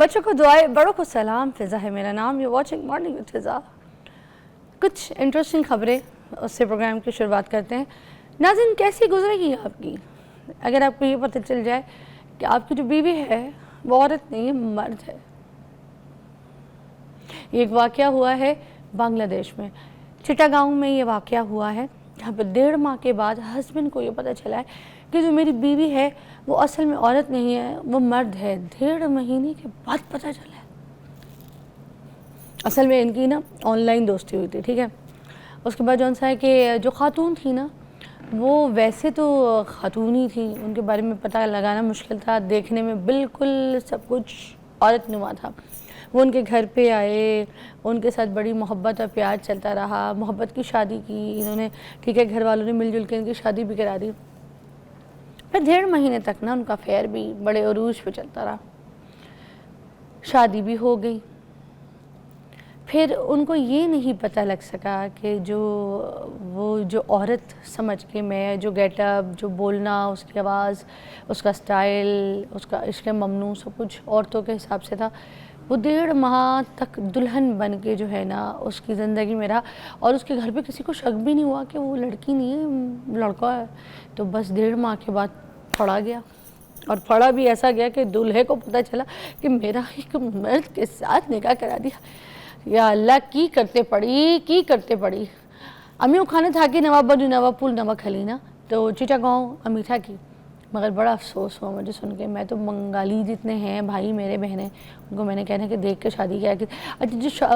بچوں کو دعائیں، بڑوں کو سلام. فضا ہے میرا نام. یو واچنگ مارننگ وتھ فضا. کچھ انٹرسٹنگ خبریں اس سے پروگرام کی شروعات کرتے ہیں. ناظرین، کیسی گزرے گی آپ کی اگر آپ کو یہ پتہ چل جائے کہ آپ کی جو بیوی ہے وہ عورت نہیں ہے، مرد ہے. یہ ایک واقعہ ہوا ہے بنگلہ دیش میں، چٹاگاؤں میں یہ واقعہ ہوا ہے، جہاں پہ 1.5 ماہ کے بعد ہسبینڈ کو یہ پتہ چلا ہے کہ جو میری بیوی ہے وہ اصل میں عورت نہیں ہے، وہ مرد ہے. 1.5 مہینے کے بعد پتہ چلا ہے. اصل میں ان کی نا آن لائن دوستی ہوئی تھی، ٹھیک ہے. اس کے بعد جو ہے کہ جو خاتون تھی نا وہ ویسے تو خاتون ہی تھی، ان کے بارے میں پتہ لگانا مشکل تھا، دیکھنے میں بالکل سب کچھ عورت نما تھا. وہ ان کے گھر پہ آئے، ان کے ساتھ بڑی محبت اور پیار چلتا رہا، محبت کی شادی کی انہوں نے، ٹھیک ہے. گھر والوں نے مل جل کے ان کی شادی بھی کرا دی. پھر 1.5 مہینے تک نا ان کا افیئر بھی بڑے عروج پہ چلتا رہا. شادی بھی ہو گئی. پھر ان کو یہ نہیں پتہ لگ سکا کہ جو عورت سمجھ کے میں جو گیٹ اپ، جو بولنا، اس کی آواز، اس کا سٹائل، اس کا عشق ممنوع سب کچھ عورتوں کے حساب سے تھا، وہ 1.5 ماہ تک دلہن بن کے جو ہے نا اس کی زندگی میں رہا. اور اس کے گھر پہ کسی کو شک بھی نہیں ہوا کہ وہ لڑکی نہیں ہے، لڑکا ہے. تو بس 1.5 ماہ کے بعد پھڑا گیا. اور پھڑا بھی ایسا گیا کہ دلہے کو پتہ چلا کہ میرا ایک مرد کے ساتھ نکاح کرا دیا. یا اللہ کی کرتے پڑی. امیوں کھانے تھا کہ نواب بنو نواب پول نوا کھلینا تو چٹاگاؤں امیٹھا کی. مگر بڑا افسوس ہوا مجھے سن کے. میں تو بنگالی جتنے ہیں بھائی میرے بہنیں، ان کو میں نے کہنا کہ دیکھ کے شادی کیا کہ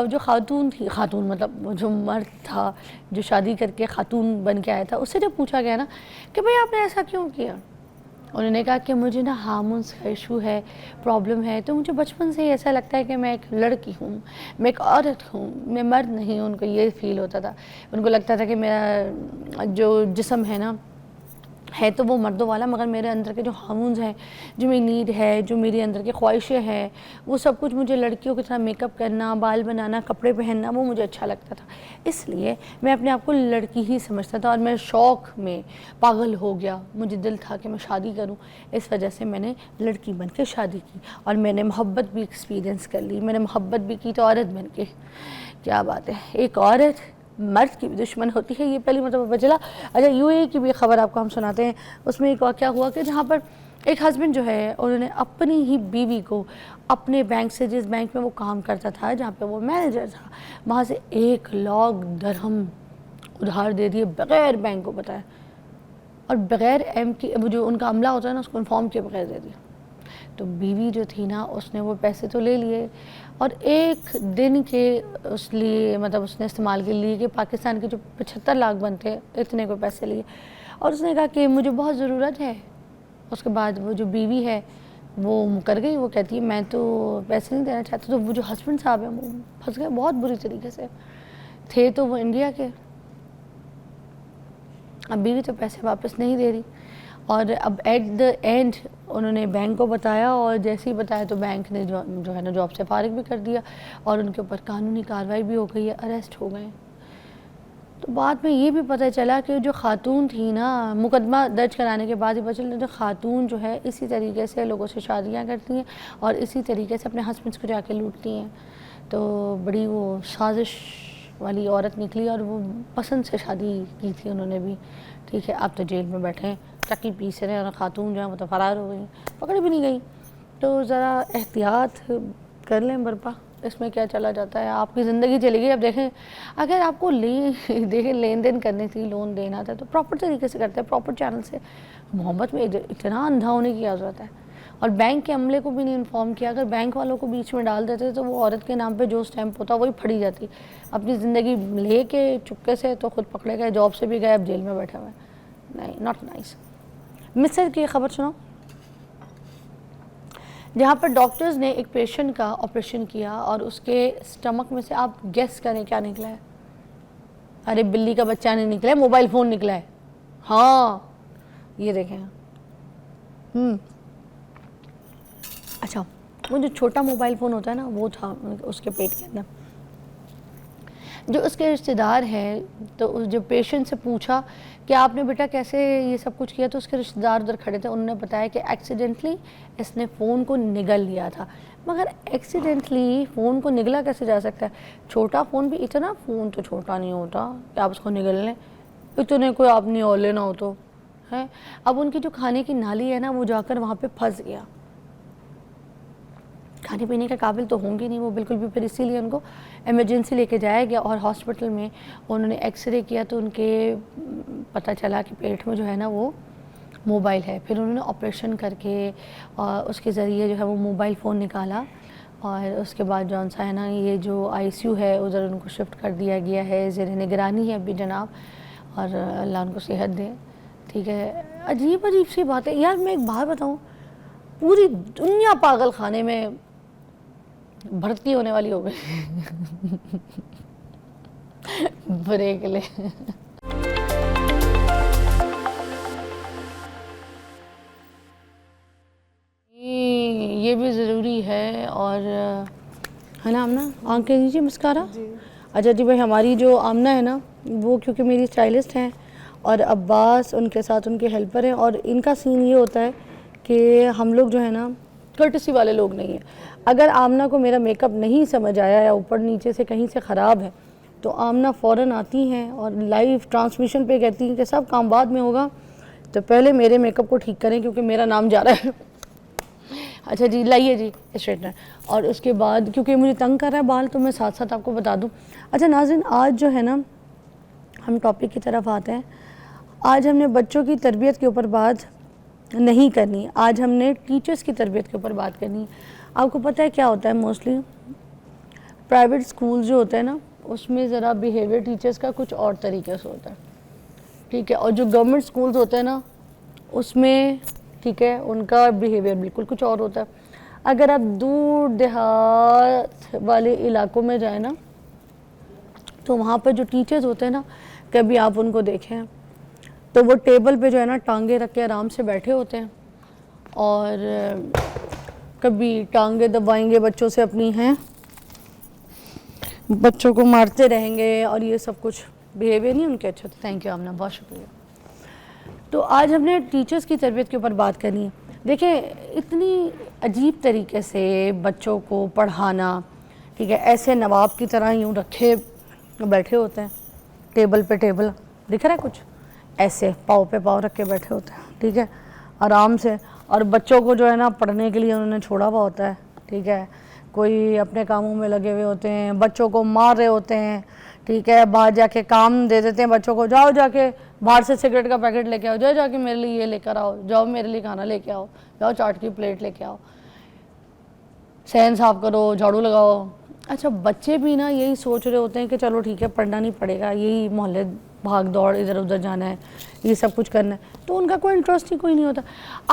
جو خاتون تھی، خاتون مطلب جو مرد تھا جو شادی کر کے خاتون بن کے آیا تھا، اس سے جب پوچھا گیا نا کہ بھئی آپ نے ایسا کیوں کیا، انہوں نے کہا کہ مجھے نا ہارمونس کا ایشو ہے، پرابلم ہے، تو مجھے بچپن سے ہی ایسا لگتا ہے کہ میں ایک لڑکی ہوں، میں ایک عورت ہوں، میں مرد نہیں ہوں. ان کو یہ فیل ہوتا تھا. ان کو لگتا تھا کہ میرا جو جسم ہے نا ہے تو وہ مردوں والا، مگر میرے اندر کے جو ہارمونز ہیں، جو میری نیڈ ہے، جو میرے اندر کی خواہشیں ہیں، وہ سب کچھ مجھے لڑکیوں کی طرح میک اپ کرنا، بال بنانا، کپڑے پہننا، وہ مجھے اچھا لگتا تھا. اس لیے میں اپنے آپ کو لڑکی ہی سمجھتا تھا اور میں شوق میں پاگل ہو گیا. مجھے دل تھا کہ میں شادی کروں. اس وجہ سے میں نے لڑکی بن کے شادی کی اور میں نے محبت بھی ایکسپیرینس کر لی. میں نے محبت بھی کی تو عورت بن کے. کیا بات ہے، ایک عورت مرد کی بھی دشمن ہوتی ہے، یہ پہلی مرتبہ پتہ چلا. اچھا، یو اے کی بھی خبر آپ کو ہم سناتے ہیں. اس میں ایک واقعہ ہوا کہ جہاں پر ایک ہسبینڈ جو ہے انہوں نے اپنی ہی بیوی کو اپنے بینک سے، جس بینک میں وہ کام کرتا تھا، جہاں پہ وہ مینیجر تھا، وہاں سے 1 لاکھ درہم ادھار دے دیے بغیر بینک کو بتائے اور بغیر جو ان کا عملہ ہوتا ہے نا اس کو انفارم کیے بغیر دے دیا. تو بیوی جو تھی نا اس نے وہ پیسے تو لے لیے اور 1 دن کے اس لیے مطلب اس نے استعمال کے لیے کہ پاکستان کے جو 75 لاکھ بنتے ہیں اتنے کو پیسے لیے اور اس نے کہا کہ مجھے بہت ضرورت ہے. اس کے بعد وہ جو بیوی ہے وہ مکر گئی. وہ کہتی ہے میں تو پیسے نہیں دینا چاہتا. تو وہ جو ہسبینڈ صاحب ہیں وہ پھنس گئے بہت بری طریقے سے. تھے تو وہ انڈیا کے، اب بیوی تو پیسے واپس نہیں دے رہی اور اب ایٹ دا اینڈ انہوں نے بینک کو بتایا اور جیسے ہی بتایا تو بینک نے جو ہے نا جاب سے فارغ بھی کر دیا اور ان کے اوپر قانونی کارروائی بھی ہو گئی ہے، اریسٹ ہو گئے. تو بعد میں یہ بھی پتہ چلا کہ جو خاتون تھی نا، مقدمہ درج کرانے کے بعد ہی پتہ چلا جو خاتون جو ہے اسی طریقے سے لوگوں سے شادیاں کرتی ہیں اور اسی طریقے سے اپنے ہسبینڈس کو جا کے لوٹتی ہیں. تو بڑی وہ سازش والی عورت نکلی اور وہ پسند سے شادی کی تھی انہوں نے بھی، ٹھیک ہے. اب تو جیل میں بیٹھے ہیں، چکی پیس رہے ہیں اور خاتون جو ہے وہ تو فرار ہو گئی، پکڑی بھی نہیں گئی. تو ذرا احتیاط کر لیں برپا، اس میں کیا چلا جاتا ہے، آپ کی زندگی چلے گی. اب دیکھیں اگر آپ کو لین دین کرنی تھی، لون دینا تھا تو پراپر طریقے سے کرتے ہیں، پراپر چینل سے. محبت میں اتنا اندھا ہونے کی کیا ضرورت ہے. اور بینک کے عملے کو بھی نہیں انفارم کیا. اگر بینک والوں کو بیچ میں ڈال دیتے تو وہ عورت کے نام پہ جو سٹیمپ ہوتا وہی پھڑی جاتی. اپنی زندگی لے کے چپکے سے تو خود پکڑے گئے، جاب سے بھی گئے، اب جیل میں بیٹھے ہوئے. نہیں، ناٹ نائس. مصر کی خبر سنو، جہاں پر ڈاکٹرز نے ایک پیشنٹ کا آپریشن کیا اور اس کے سٹمک میں سے آپ گیس کریں کیا نکلا ہے. ارے بلی کا بچہ نہیں نکلا ہے، موبائل فون نکلا ہے. ہاں یہ دیکھیں. اچھا، وہ جو چھوٹا موبائل فون ہوتا ہے نا وہ تھا اس کے پیٹ کے اندر. جو اس کے رشتہ دار ہیں تو جو پیشنٹ سے پوچھا کہ آپ نے بیٹا کیسے یہ سب کچھ کیا، تو اس کے رشتہ دار ادھر کھڑے تھے. انہوں نے بتایا کہ ایکسیڈنٹلی اس نے فون کو نگل لیا تھا. مگر ایکسیڈنٹلی فون کو نگلا کیسے جا سکتا ہے؟ چھوٹا فون بھی، اتنا فون تو چھوٹا نہیں ہوتا کہ آپ اس کو نگل لیں، اتنے کوئی آپ نہیں اولے نہ ہو تو ہے۔ اب ان کی جو کھانے کی نالی ہے نا وہ جا کر وہاں پہ پھنس گیا، کھانے پینے کے قابل تو ہوں گے نہیں وہ بالکل بھی، پھر اسی لیے ان کو ایمرجنسی لے کے جایا گیا، اور ہاسپٹل میں انہوں نے ایکس رے کیا تو ان کے پتہ چلا کہ پیٹ میں جو ہے نا وہ موبائل ہے۔ پھر انہوں نے آپریشن کر کے اس کے ذریعے جو ہے وہ موبائل فون نکالا، اور اس کے بعد جون سا ہے نا یہ جو آئی سی یو ہے ادھر ان کو شفٹ کر دیا گیا ہے، زیر نگرانی ہے ابھی جناب، اور اللہ ان کو صحت دے، ٹھیک ہے۔ عجیب سی بات ہے یار، میں ایک بات بتاؤں، پوری دنیا پاگل خانے میں بھرتی ہونے والی ہو گئی بریک لے۔ یہ بھی ضروری ہے، اور ہے نا آمنہ، آنکھیں دیجیے مسکارا۔ اچھا جی بھائی، ہماری جو آمنہ ہے نا وہ کیونکہ میری اسٹائلسٹ ہیں، اور عباس ان کے ساتھ ان کے ہیلپر ہیں، اور ان کا سین یہ ہوتا ہے کہ ہم لوگ جو ہے نا کرٹسی والے لوگ نہیں ہیں۔ اگر آمنہ کو میرا میک اپ نہیں سمجھ آیا یا اوپر نیچے سے کہیں سے خراب ہے تو آمنہ فوراً آتی ہیں اور لائیو ٹرانسمیشن پہ کہتی ہیں کہ سب کام بعد میں ہوگا، تو پہلے میرے میک اپ کو ٹھیک کریں کیونکہ میرا نام جا رہا ہے۔ اچھا جی لائیے جی اسٹریٹنر، اور اس کے بعد کیونکہ مجھے تنگ کر رہا ہے بال تو میں ساتھ ساتھ آپ کو بتا دوں۔ اچھا ناظرین، آج جو ہے نا ہم ٹاپک کی طرف آتے ہیں۔ آج ہم نے بچوں کی تربیت کے اوپر بات نہیں کرنی، آج ہم نے ٹیچرز کی تربیت کے اوپر بات کرنی ہے۔ آپ کو پتہ ہے کیا ہوتا ہے، موسٹلی پرائیویٹ اسکول جو ہوتا ہے نا اس میں ذرا بیہیویئر ٹیچرز کا کچھ اور طریقے سے ہوتا ہے، ٹھیک ہے، اور جو گورنمنٹ اسکولز ہوتے ہیں نا اس میں ٹھیک ہے ان کا بیہیویئر بالکل کچھ اور ہوتا ہے۔ اگر آپ دور دیہات والے علاقوں میں جائیں نا تو وہاں پہ جو ٹیچرز ہوتے ہیں نا، کبھی آپ ان کو دیکھیں تو وہ ٹیبل پہ جو ہے نا ٹانگیں رکھ کے آرام سے بیٹھے ہوتے ہیں، اور کبھی ٹانگیں دبائیں گے بچوں سے اپنی ہیں، بچوں کو مارتے رہیں گے، اور یہ سب کچھ بیہیویئر نہیں ان کے اچھا تھا۔ تھینک یو آمنہ، بہت شکریہ۔ تو آج ہم نے ٹیچرز کی تربیت کے اوپر بات کرنی ہے۔ دیکھیں اتنی عجیب طریقے سے بچوں کو پڑھانا، ٹھیک ہے، ایسے نواب کی طرح یوں رکھے بیٹھے ہوتے ہیں ٹیبل پہ، ٹیبل دکھ رہا ہے کچھ ایسے پاؤں پہ پاؤں رکھ کے بیٹھے ہوتے ہیں، ٹھیک ہے، آرام سے، اور بچوں کو جو ہے نا پڑھنے کے لیے انہوں نے چھوڑا ہوا ہوتا ہے، ٹھیک ہے، کوئی اپنے کاموں میں لگے ہوئے ہوتے ہیں، بچوں کو مار رہے ہوتے ہیں، ٹھیک ہے، باہر جا کے کام دے دیتے ہیں بچوں کو، جاؤ جا کے باہر سے سگریٹ کا پیکٹ لے کے آؤ، جاؤ جا کے میرے لیے یہ لے کر آؤ، جاؤ میرے لیے کھانا لے کے آؤ، جاؤ چاٹ کی پلیٹ لے کے آؤ، صحن صاف کرو، جھاڑو لگاؤ۔ اچھا بچے بھی نا یہی سوچ رہے ہوتے ہیں کہ چلو ٹھیک ہے پڑھنا نہیں پڑے گا، یہی محلے بھاگ دوڑ ادھر ادھر جانا ہے، یہ سب کچھ کرنا ہے، تو ان کا کوئی انٹرسٹ ہی کوئی نہیں ہوتا۔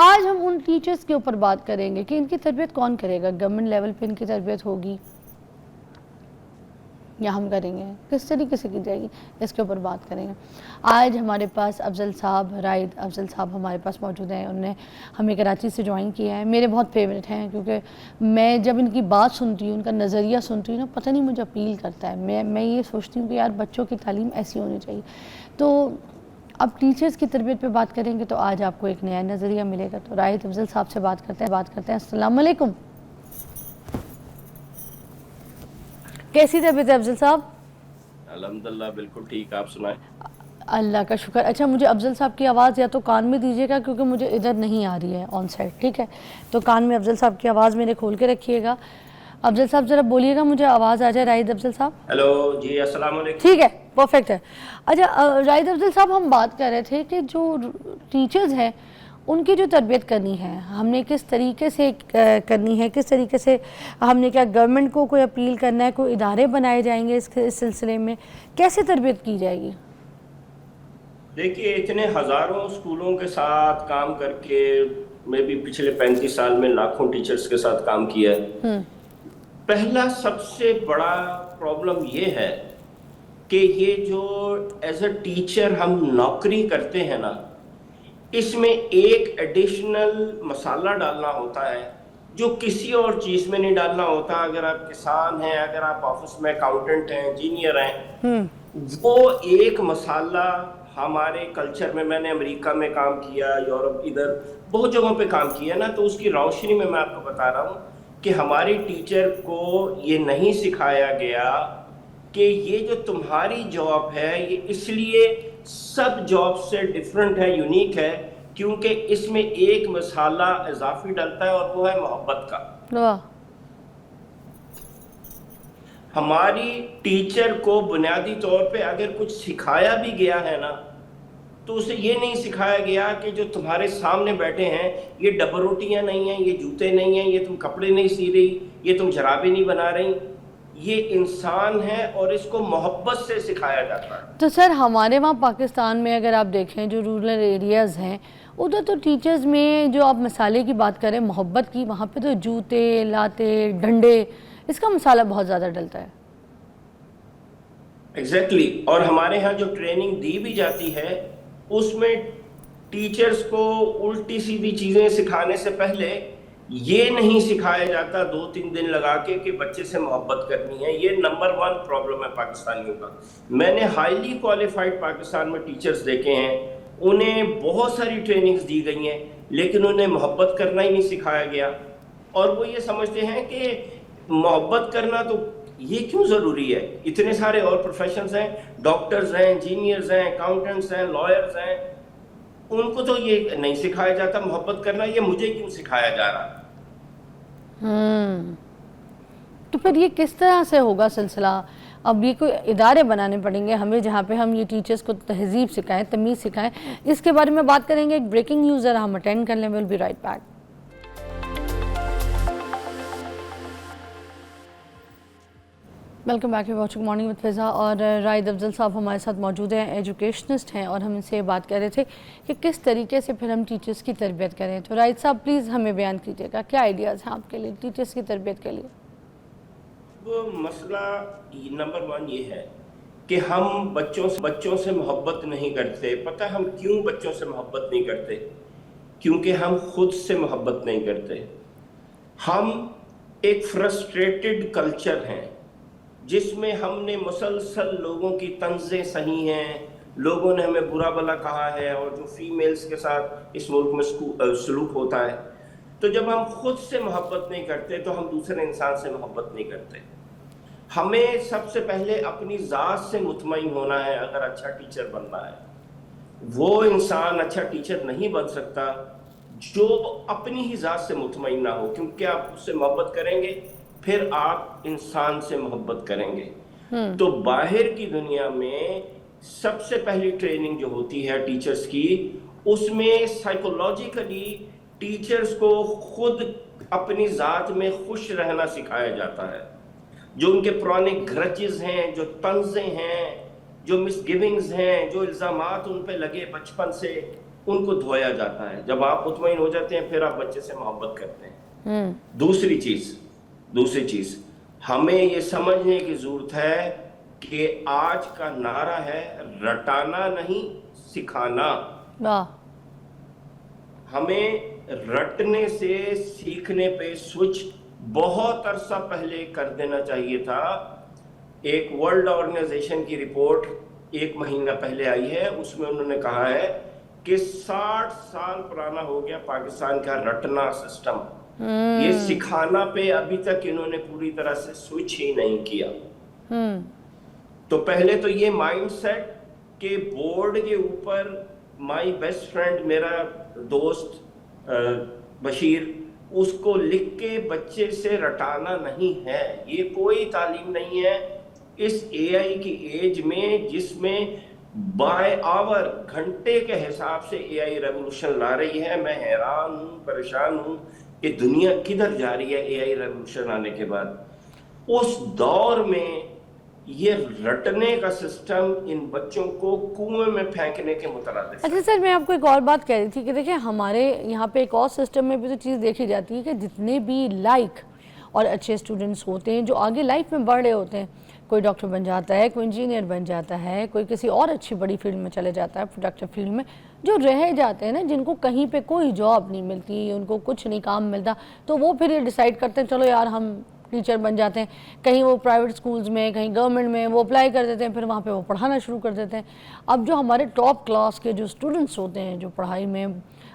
آج ہم ان ٹیچرز کے اوپر بات کریں گے کہ ان کی تربیت کون کرے گا، گورنمنٹ لیول پہ ان کی تربیت ہوگی یا ہم کریں گے، کس طریقے سے کی جائے گی، اس کے اوپر بات کریں گے۔ آج ہمارے پاس افضل صاحب، رائد افضل صاحب ہمارے پاس موجود ہیں، انہوں نے ہمیں کراچی سے جوائن کیا ہے، میرے بہت فیوریٹ ہیں، کیونکہ میں جب ان کی بات سنتی ہوں، ان کا نظریہ سنتی ہوں نا، پتہ نہیں مجھے اپیل کرتا ہے، میں یہ سوچتی ہوں کہ یار بچوں کی تعلیم ایسی ہونی چاہیے۔ تو اب ٹیچرز کی تربیت پہ بات کریں گے تو آج آپ کو ایک نیا نظریہ ملے گا۔ تو رائد افضل صاحب سے بات کرتے ہیں۔ السلام علیکم، کیسی طبیعت ہے افضل صاحب؟ الحمدللہ بالکل ٹھیک، آپ سنائیں؟ اللہ کا شکر۔ اچھا مجھے افضل صاحب کی آواز یا تو کان میں دیجیے گا کیونکہ مجھے ادھر نہیں آ رہی ہے آن سائٹ، ٹھیک ہے، تو کان میں افضل صاحب کی آواز میرے کھول کے رکھیے گا۔ افضل صاحب ذرا بولیے گا مجھے آواز آ جائے۔ رائد افضل صاحب، ہیلو جی، السلام علیکم۔ ٹھیک ہے، پرفیکٹ ہے۔ اچھا رائد افضل صاحب، ہم بات کر رہے تھے کہ جو ٹیچرز ہیں ان کی جو تربیت کرنی ہے ہم نے کس طریقے سے کرنی ہے، کس طریقے سے ہم نے کیا گورنمنٹ کو کوئی اپیل کرنا ہے، کوئی ادارے بنائے جائیں گے اس سلسلے میں، کیسے تربیت کی جائے گی؟ دیکھیے اتنے ہزاروں اسکولوں کے ساتھ کام کر کے میں بھی پچھلے 35 سال میں لاکھوں ٹیچرز کے ساتھ کام کیا ہے۔ پہلا سب سے بڑا پرابلم یہ ہے کہ یہ جو ایز اے ٹیچر ہم نوکری کرتے ہیں نا، اس میں ایک ایڈیشنل مسالہ ڈالنا ہوتا ہے جو کسی اور چیز میں نہیں ڈالنا ہوتا۔ اگر آپ کسان ہیں، اگر آپ آفس میں اکاؤنٹنٹ ہیں، انجینئر ہیں، وہ ایک مسالہ ہمارے کلچر میں نے امریکہ میں کام کیا، یورپ، ادھر بہت جگہوں پہ کام کیا نا، تو اس کی روشنی میں آپ کو بتا رہا ہوں کہ ہماری ٹیچر کو یہ نہیں سکھایا گیا کہ یہ جو تمہاری جاب ہے یہ اس لیے سب جاب سے ڈیفرنٹ ہے، یونیک ہے، کیونکہ اس میں ایک مسالہ اضافی ڈلتا ہے اور وہ ہے محبت کا۔ واہ، ہماری ٹیچر کو بنیادی طور پہ اگر کچھ سکھایا بھی گیا ہے نا تو اسے یہ نہیں سکھایا گیا کہ جو تمہارے سامنے بیٹھے ہیں یہ ڈبل روٹیاں نہیں ہیں، یہ جوتے نہیں ہیں، یہ تم کپڑے نہیں سی رہی، یہ تم جرابیں نہیں بنا رہی، یہ انسان ہے اور اس کو محبت سے سکھایا جاتا ہے۔ تو سر ہمارے وہاں پاکستان میں اگر آپ دیکھیں جو رورل ایریاز ہیں ادھر تو ٹیچرز میں جو آپ مسالے کی بات کریں محبت کی، وہاں پہ تو جوتے لاتے ڈنڈے اس کا مسالہ بہت زیادہ ڈلتا ہے۔ ایگزیکٹلی، اور ہمارے ہاں جو ٹریننگ دی بھی جاتی ہے اس میں ٹیچرز کو الٹی سیدھی چیزیں سکھانے سے پہلے یہ نہیں سکھایا جاتا 2-3 دن لگا کے کہ بچے سے محبت کرنی ہے۔ یہ نمبر 1 پرابلم ہے پاکستانیوں کا۔ میں نے ہائیلی کوالیفائڈ پاکستان میں ٹیچرز دیکھے ہیں، انہیں بہت ساری ٹریننگز دی گئی ہیں لیکن انہیں محبت کرنا ہی نہیں سکھایا گیا، اور وہ یہ سمجھتے ہیں کہ محبت کرنا تو یہ کیوں ضروری ہے، اتنے سارے اور پروفیشنز ہیں، ڈاکٹرز ہیں، انجینئرز ہیں، اکاؤنٹنٹس ہیں، لائرز ہیں، ان کو تو یہ نہیں سکھایا جاتا محبت کرنا، یہ مجھے کیوں سکھایا جا رہا؟ تو پھر یہ کس طرح سے ہوگا سلسلہ؟ اب یہ کوئی ادارے بنانے پڑیں گے ہمیں جہاں پہ ہم یہ ٹیچرز کو تہذیب سکھائیں، تمیز سکھائیں۔ اس کے بارے میں بات کریں گے، ایک بریکنگ نیوز ذرا ہم اٹینڈ کر لیں، we'll be right back. Welcome back, you watching morning with Fiza, اور رائد افضل صاحب ہمارے ساتھ موجود ہیں، ایجوکیشنسٹ ہیں، اور ہم ان سے بات کر رہے تھے کہ کس طریقے سے پھر ہم ٹیچرز کی تربیت کریں۔ تو رائد صاحب پلیز ہمیں بیان کیجیے گا کیا آئیڈیاز ہیں آپ کے لیے ٹیچرز کی تربیت کے لیے؟ وہ مسئلہ نمبر 1 یہ ہے کہ ہم بچوں سے محبت نہیں کرتے۔ پتہ ہم کیوں بچوں سے محبت نہیں کرتے؟ کیونکہ ہم خود سے محبت نہیں کرتے۔ ہم ایک فرسٹریٹڈ کلچر ہیں جس میں ہم نے مسلسل لوگوں کی طنزیں سہی ہیں، لوگوں نے ہمیں برا بھلا کہا ہے، اور جو فیمیلز کے ساتھ اس ملک میں سلوک ہوتا ہے، تو جب ہم خود سے محبت نہیں کرتے تو ہم دوسرے انسان سے محبت نہیں کرتے۔ ہمیں سب سے پہلے اپنی ذات سے مطمئن ہونا ہے اگر اچھا ٹیچر بننا ہے۔ وہ انسان اچھا ٹیچر نہیں بن سکتا جو اپنی ہی ذات سے مطمئن نہ ہو، کیونکہ آپ اس سے محبت کریں گے پھر آپ انسان سے محبت کریں گے۔ تو باہر کی دنیا میں سب سے پہلی ٹریننگ جو ہوتی ہے ٹیچرز کی، اس میں سائیکولوجیکلی ٹیچرز کو خود اپنی ذات میں خوش رہنا سکھایا جاتا ہے۔ جو ان کے پرانے گرجز ہیں، جو طنزیں ہیں، جو مس گیونگز ہیں، جو الزامات ان پہ لگے بچپن سے، ان کو دھویا جاتا ہے۔ جب آپ مطمئن ہو جاتے ہیں پھر آپ بچے سے محبت کرتے ہیں۔ دوسری چیز ہمیں یہ سمجھنے کی ضرورت ہے کہ آج کا نعرہ ہے رٹانا نہیں سکھانا۔ ہمیں رٹنے سے سیکھنے پہ سوئچ بہت عرصہ پہلے کر دینا چاہیے تھا۔ ایک ورلڈ آرگنائزیشن کی رپورٹ 1 مہینہ پہلے آئی ہے، اس میں انہوں نے کہا ہے کہ 60 سال پرانا ہو گیا پاکستان کا رٹنا سسٹم۔ یہ سکھانا پہ ابھی تک انہوں نے پوری طرح سے سوئچ ہی نہیں کیا۔ تو پہلے تو یہ مائنڈ سیٹ کہ بورڈ کے اوپر مائی بیسٹ فرینڈ، میرا دوست بشیر، اس کو لکھ کے بچے سے رٹانا نہیں ہے، یہ کوئی تعلیم نہیں ہے۔ اس اے آئی کی ایج میں جس میں بائی آور گھنٹے کے حساب سے اے آئی ریولوشن لا رہی ہے، میں حیران ہوں، پریشان ہوں کہ دنیا کدھر جا رہی ہے اے آئی ریولوشن آنے کے بعد۔ اس دور میں یہ رٹنے کا سسٹم ان بچوں کو کنویں میں پھینکنے کے مترادف ہے۔ اچھا سر، میں آپ کو ایک اور بات کہہ رہی تھی کہ دیکھیں ہمارے یہاں پہ ایک اور سسٹم میں بھی تو چیز دیکھی جاتی ہے کہ جتنے بھی لائق اور اچھے اسٹوڈنٹس ہوتے ہیں جو آگے لائف میں بڑھ رہے ہوتے ہیں، کوئی ڈاکٹر بن جاتا ہے، کوئی انجینئر بن جاتا ہے، کوئی کسی اور اچھی بڑی فیلڈ میں چلے جاتا ہے، پروڈکٹیو فیلڈ میں، جو رہ جاتے ہیں نا، جن کو کہیں پہ کوئی جاب نہیں ملتی، ان کو کچھ نہیں کام ملتا، تو وہ پھر یہ ڈیسائیڈ کرتے ہیں چلو یار ہم ٹیچر بن جاتے ہیں۔ کہیں وہ پرائیویٹ سکولز میں، کہیں گورنمنٹ میں وہ اپلائی کر دیتے ہیں، پھر وہاں پہ وہ پڑھانا شروع کر دیتے ہیں۔ اب جو ہمارے ٹاپ کلاس کے جو اسٹوڈنٹس ہوتے ہیں، جو پڑھائی میں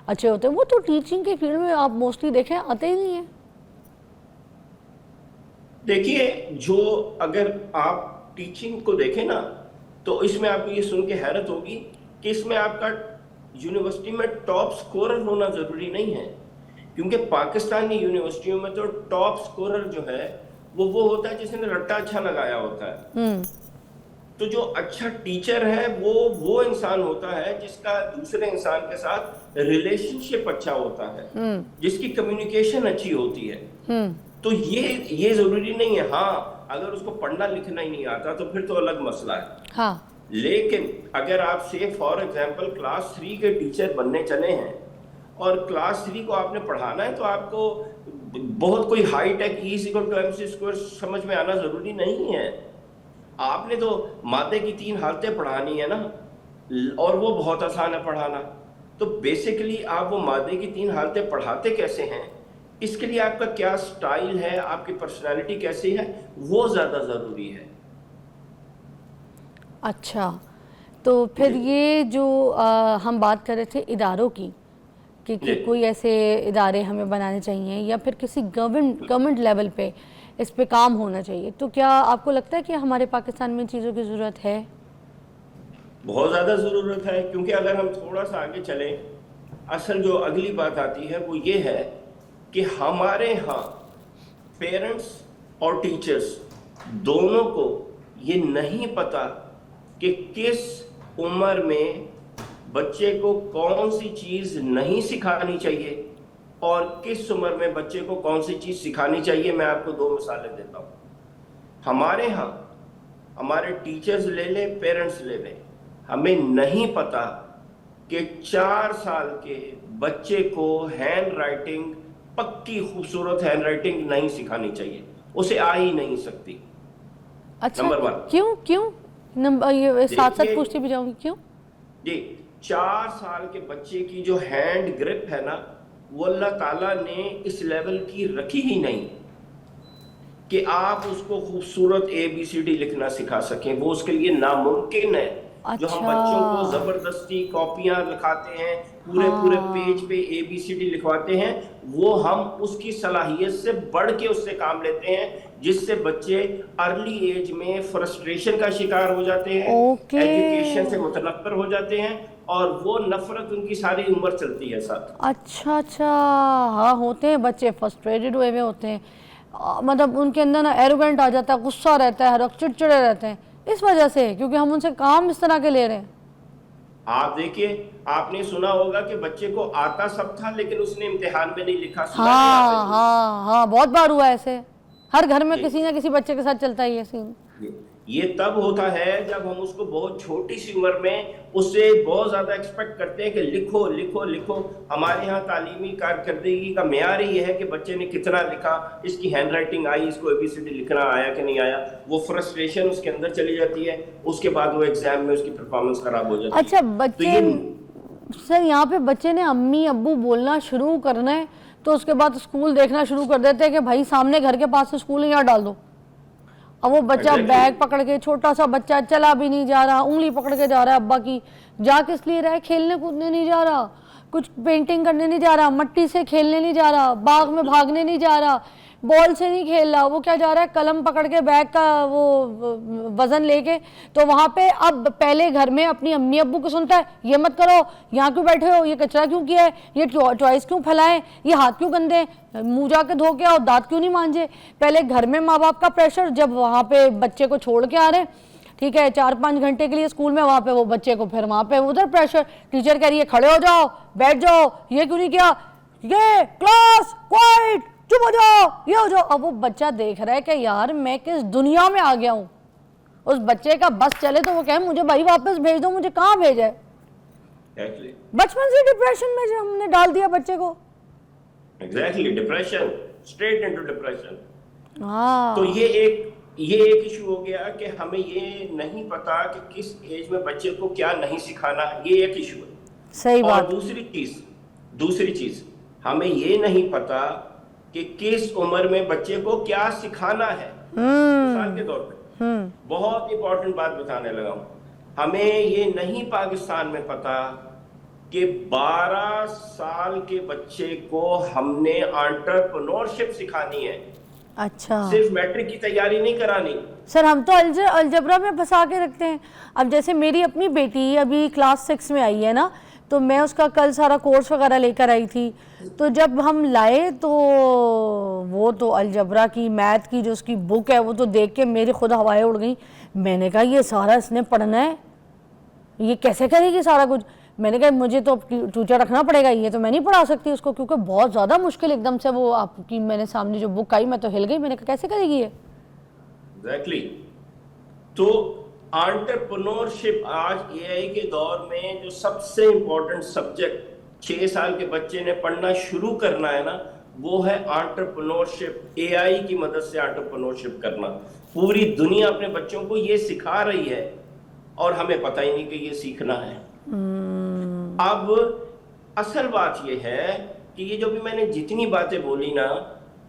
اچھے ہوتے ہیں، وہ تو ٹیچنگ کے فیلڈ میں آپ موسٹلی دیکھیں آتے ہی نہیں ہیں۔ دیکھیے جو اگر آپ ٹیچنگ کو دیکھیں نا تو اس میں آپ کو یہ سن کے حیرت ہوگی کہ اس میں آپ کا یونیورسٹی میں ٹاپ سکورر ہونا ضروری نہیں ہے، کیونکہ پاکستانی یونیورسٹیوں میں تو ٹاپ سکورر جو ہے وہ ہوتا ہے جس نے رٹا اچھا لگایا ہوتا ہے. تو جو اچھا ٹیچر ہے وہ انسان ہوتا ہے جس کا دوسرے انسان کے ساتھ ریلیشن شپ اچھا ہوتا ہے، جس کی کمیونیکیشن اچھی ہوتی ہے. تو یہ ضروری نہیں ہے. ہاں اگر اس کو پڑھنا لکھنا ہی نہیں آتا تو پھر تو الگ مسئلہ ہے. ہاں لیکن اگر آپ سے فار ایگزامپل کلاس 3 کے ٹیچر بننے چلے ہیں اور کلاس 3 کو آپ نے پڑھانا ہے تو آپ کو بہت کوئی ہائی ٹیک E=MC² سمجھ میں آنا ضروری نہیں ہے. آپ نے تو مادے کی 3 حالتیں پڑھانی ہے نا، اور وہ بہت آسان ہے پڑھانا. تو بیسیکلی آپ وہ مادے کی 3 حالتیں پڑھاتے کیسے ہیں، اس کے لیے آپ کا کیا سٹائل ہے، آپ کی پرسنالٹی کیسی ہے، وہ زیادہ ضروری ہے. اچھا، تو پھر یہ جو ہم بات کر رہے تھے اداروں کی کہ کوئی ایسے ادارے ہمیں بنانے چاہیے یا پھر کسی گورنمنٹ لیول پہ اس پہ کام ہونا چاہیے، تو کیا آپ کو لگتا ہے کہ ہمارے پاکستان میں ان چیزوں کی ضرورت ہے؟ بہت زیادہ ضرورت ہے، کیونکہ اگر ہم تھوڑا سا آگے چلیں، اصل جو اگلی بات آتی ہے وہ یہ ہے کہ ہمارے ہاں پیرنٹس اور ٹیچرز دونوں کو یہ نہیں پتا کہ کس عمر میں بچے کو کون سی چیز نہیں سکھانی چاہیے اور کس عمر میں بچے کو کون سی چیز سکھانی چاہیے. میں آپ کو 2 مثالیں دیتا ہوں. ہمارے ہاں ہمارے ٹیچرز لے لیں، پیرنٹس لے لیں، ہمیں نہیں پتا کہ 4 سال کے بچے کو ہینڈ رائٹنگ، پکی خوبصورت ہینڈ رائٹنگ نہیں سکھانی چاہیے، اسے آ ہی نہیں سکتی. اچھا، نمبر 1. کیوں یہ ساتھ پوچھتی بھی جاؤں گی کیوں؟ جی 4 سال کے بچے کی جو ہینڈ گرپ ہے نا، وہ اللہ تعالیٰ نے اس لیول کی رکھی ہی نہیں کہ آپ اس کو خوبصورت ABCD لکھنا سکھا سکیں. وہ اس کے لیے ناممکن ہے. جو ہم بچوں کو زبردستی کاپیاں لکھاتے ہیں، پورے پیج پہ ABCD لکھواتے ہیں، وہ ہم اس کی صلاحیت سے بڑھ کے اس سے کام لیتے ہیں، جس سے بچے ارلی ایج میں فرسٹریشن کا شکار ہو جاتے ہیں، ایجوکیشن سے متنفر ہو جاتے ہیں، اور وہ نفرت ان کی ساری عمر چلتی ہے ساتھ. اچھا ہاں ہوتے ہیں بچے فرسٹریٹڈ ہوئے ہوتے ہیں، مطلب ان کے اندر نا ایروگنٹ آ جاتا ہے، غصہ رہتا ہے، ہر وقت چڑچڑے رہتے ہیں اس وجہ سے، کیونکہ ہم ان سے کام اس طرح کے لے رہے ہیں. آپ دیکھیے، آپ نے سنا ہوگا کہ بچے کو آتا سب تھا لیکن اس نے امتحان میں نہیں لکھا. ہاں بہت بار ہوا ایسے، ہر گھر میں کسی نہ کسی بچے کے ساتھ چلتا ہے یہ سین. یہ تب ہوتا ہے جب ہم اس کو بہت چھوٹی سی عمر میں اس سے بہت زیادہ ایکسپیکٹ کرتے ہیں کہ لکھو لکھو لکھو. ہمارے ہاں تعلیمی کارکردگی کا معیار یہ ہے کہ بچے نے کتنا لکھا، اس کی ہینڈ رائٹنگ آئی، اس کو ABCD لکھنا آیا کہ نہیں آیا. وہ فرسٹریشن اس کے اندر چلی جاتی ہے، اس کے بعد وہ ایگزام میں اس کی پرفارمنس خراب ہو جاتی ہے. اچھا بچے سر یہاں پہ بچے نے امی ابو بولنا شروع کرنا ہے تو اس کے بعد اسکول دیکھنا شروع کر دیتے ہیں کہ بھائی سامنے گھر کے پاس سے اسکول یہاں ڈال دو. اب وہ بچہ بیگ پکڑ کے، چھوٹا سا بچہ چلا بھی نہیں جا رہا، انگلی پکڑ کے جا رہا ہے ابا کی. جا کس لیے رہا ہے؟ کھیلنے کودنے نہیں جا رہا، کچھ پینٹنگ کرنے نہیں جا رہا، مٹی سے کھیلنے نہیں جا رہا، باغ میں بھاگنے نہیں جا رہا، بال سے نہیں کھیل رہا. وہ کیا جا رہا ہے؟ قلم پکڑ کے، بیگ کا وہ وزن لے کے. تو وہاں پہ اب پہلے گھر میں اپنی امی ابو کو سنتا ہے، یہ مت کرو، یہاں کیوں بیٹھے ہو، یہ کچرا کیوں کیا ہے، یہ ٹوائس کیوں پھیلائے، یہ ہاتھ کیوں گندے، منہ جا کے دھو کے آؤ، دانت کیوں نہیں مانجے. پہلے گھر میں ماں باپ کا پریشر، جب وہاں پہ بچے کو چھوڑ کے آ رہے ہیں، ٹھیک ہے 4-5 گھنٹے کے لیے اسکول میں، وہاں پہ وہ بچے کو پھر وہاں پہ ادھر پریشر، ٹیچر کہہ رہی ہے کھڑے ہو جاؤ، بیٹھ جاؤ، یہ کیوں نہیں کیا، یہ کلاس کوائٹ، چپ ہو جاؤ، یہ ہو جاؤ. اب وہ بچہ دیکھ رہا ہے کہ یار میں کس دنیا میں آ گیا ہوں. اس بچے کا بس چلے تو وہ کہے مجھے بھائی واپس بھیج دو، مجھے کہاں بھیجا ہے. بچپن سے ڈپریشن میں ہم نے ڈال دیا بچے کو. Exactly, depression, straight into depression. ہاں تو یہ ایک ایشو ہو گیا کہ ہمیں یہ نہیں پتا کہ کس ایج میں بچے کو کیا نہیں سکھانا. یہ ایک ایشو ہے. صحیح بات. اور دوسری چیز ہمیں یہ نہیں پتا کہ کس عمر میں بچے کو کیا سکھانا ہے. مثال کے طور پہ بہت امپورٹنٹ بات بتانے لگا ہوں. ہمیں یہ نہیں پاکستان میں پتا کہ 12 سال کے بچے کو ہم نے انٹرپرینورشپ سکھانی ہے. اچھا صرف میٹرک کی تیاری نہیں کرانی. سر ہم تو الجبرا میں پھنسا کے رکھتے ہیں. اب جیسے میری اپنی بیٹی ابھی کلاس 6 میں آئی ہے نا, تو میں اس کا کل سارا کورس وغیرہ لے کر آئی تھی, تو جب ہم لائے تو وہ تو الجبرا کی میتھ کی جو اس کی بک ہے وہ تو دیکھ کے میری خود ہوائیں اڑ گئیں. میں نے کہا یہ سارا اس نے پڑھنا ہے, یہ کیسے کرے گی سارا کچھ. میں نے کہا مجھے تو ٹیچر رکھنا پڑے گا, یہ تو میں نہیں پڑھا سکتی اس کو, کیونکہ بہت زیادہ مشکل ایک دم سے وہ آپ کی میں نے سامنے جو بک آئی میں تو ہل گئی. میں نے کہا کیسے کرے گی یہ. ایگزیکٹلی. تو انٹرپرنورشپ آج اے آئی کے دور میں جو سب سے امپورٹنٹ سبجیکٹ 6 سال کے بچے نے پڑھنا شروع کرنا ہے نا, وہ ہے انٹرپرنورشپ. اے آئی کی مدد سے انٹرپرنورشپ کرنا. پوری دنیا اپنے بچوں کو یہ سکھا رہی ہے اور ہمیں پتہ ہی نہیں کہ یہ سیکھنا ہے. اب اصل بات یہ ہے کہ یہ جو بھی میں نے جتنی باتیں بولی نا,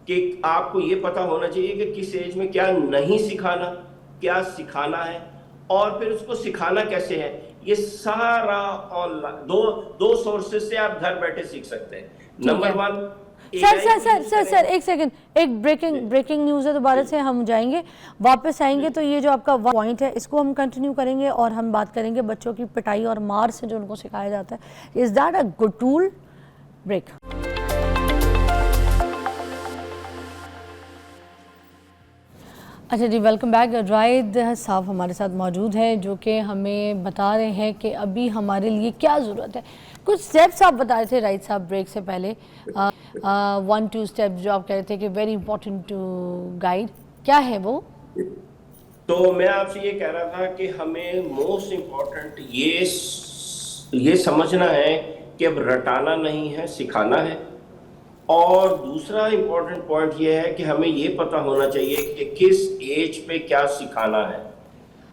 کہ آپ کو یہ پتا ہونا چاہیے کہ کس ایج میں کیا نہیں سکھانا, کیا سکھانا ہے, اور پھر اس کو سکھانا کیسے ہے. یہ سارا آن لائن دو سورسز سے آپ گھر بیٹھے سیکھ سکتے ہیں. نمبر 1, سر ایک سیکنڈ, ایک بریکنگ نیوز ہے, دوبارہ سے ہم جائیں گے واپس آئیں گے. تو یہ جو آپ کا پوائنٹ ہے اس کو ہم کنٹینیو کریں گے, اور ہم بات کریں گے بچوں کی پٹائی اور مار سے جو ان کو سکھایا جاتا ہے. Is that a good tool? Break. اچھا جی, ویلکم بیک. رائد صاحب ہمارے ساتھ موجود ہیں جو کہ ہمیں بتا رہے ہیں کہ ابھی ہمارے لیے کیا ضرورت ہے. کچھ سٹیپس آپ بتا رہے تھے رائد صاحب بریک سے پہلے, 1-2 سٹیپس جو آپ کہہ رہے تھے کہ ویری امپورٹنٹ ٹو گائیڈ, کیا ہے وہ؟ تو میں آپ سے یہ کہہ رہا تھا کہ ہمیں موسٹ امپورٹنٹ یہ سمجھنا ہے کہ اب رٹانا نہیں ہے, سکھانا ہے. اور دوسرا امپورٹنٹ پوائنٹ یہ ہے کہ ہمیں یہ پتہ ہونا چاہیے کہ کس ایج پہ کیا سکھانا ہے.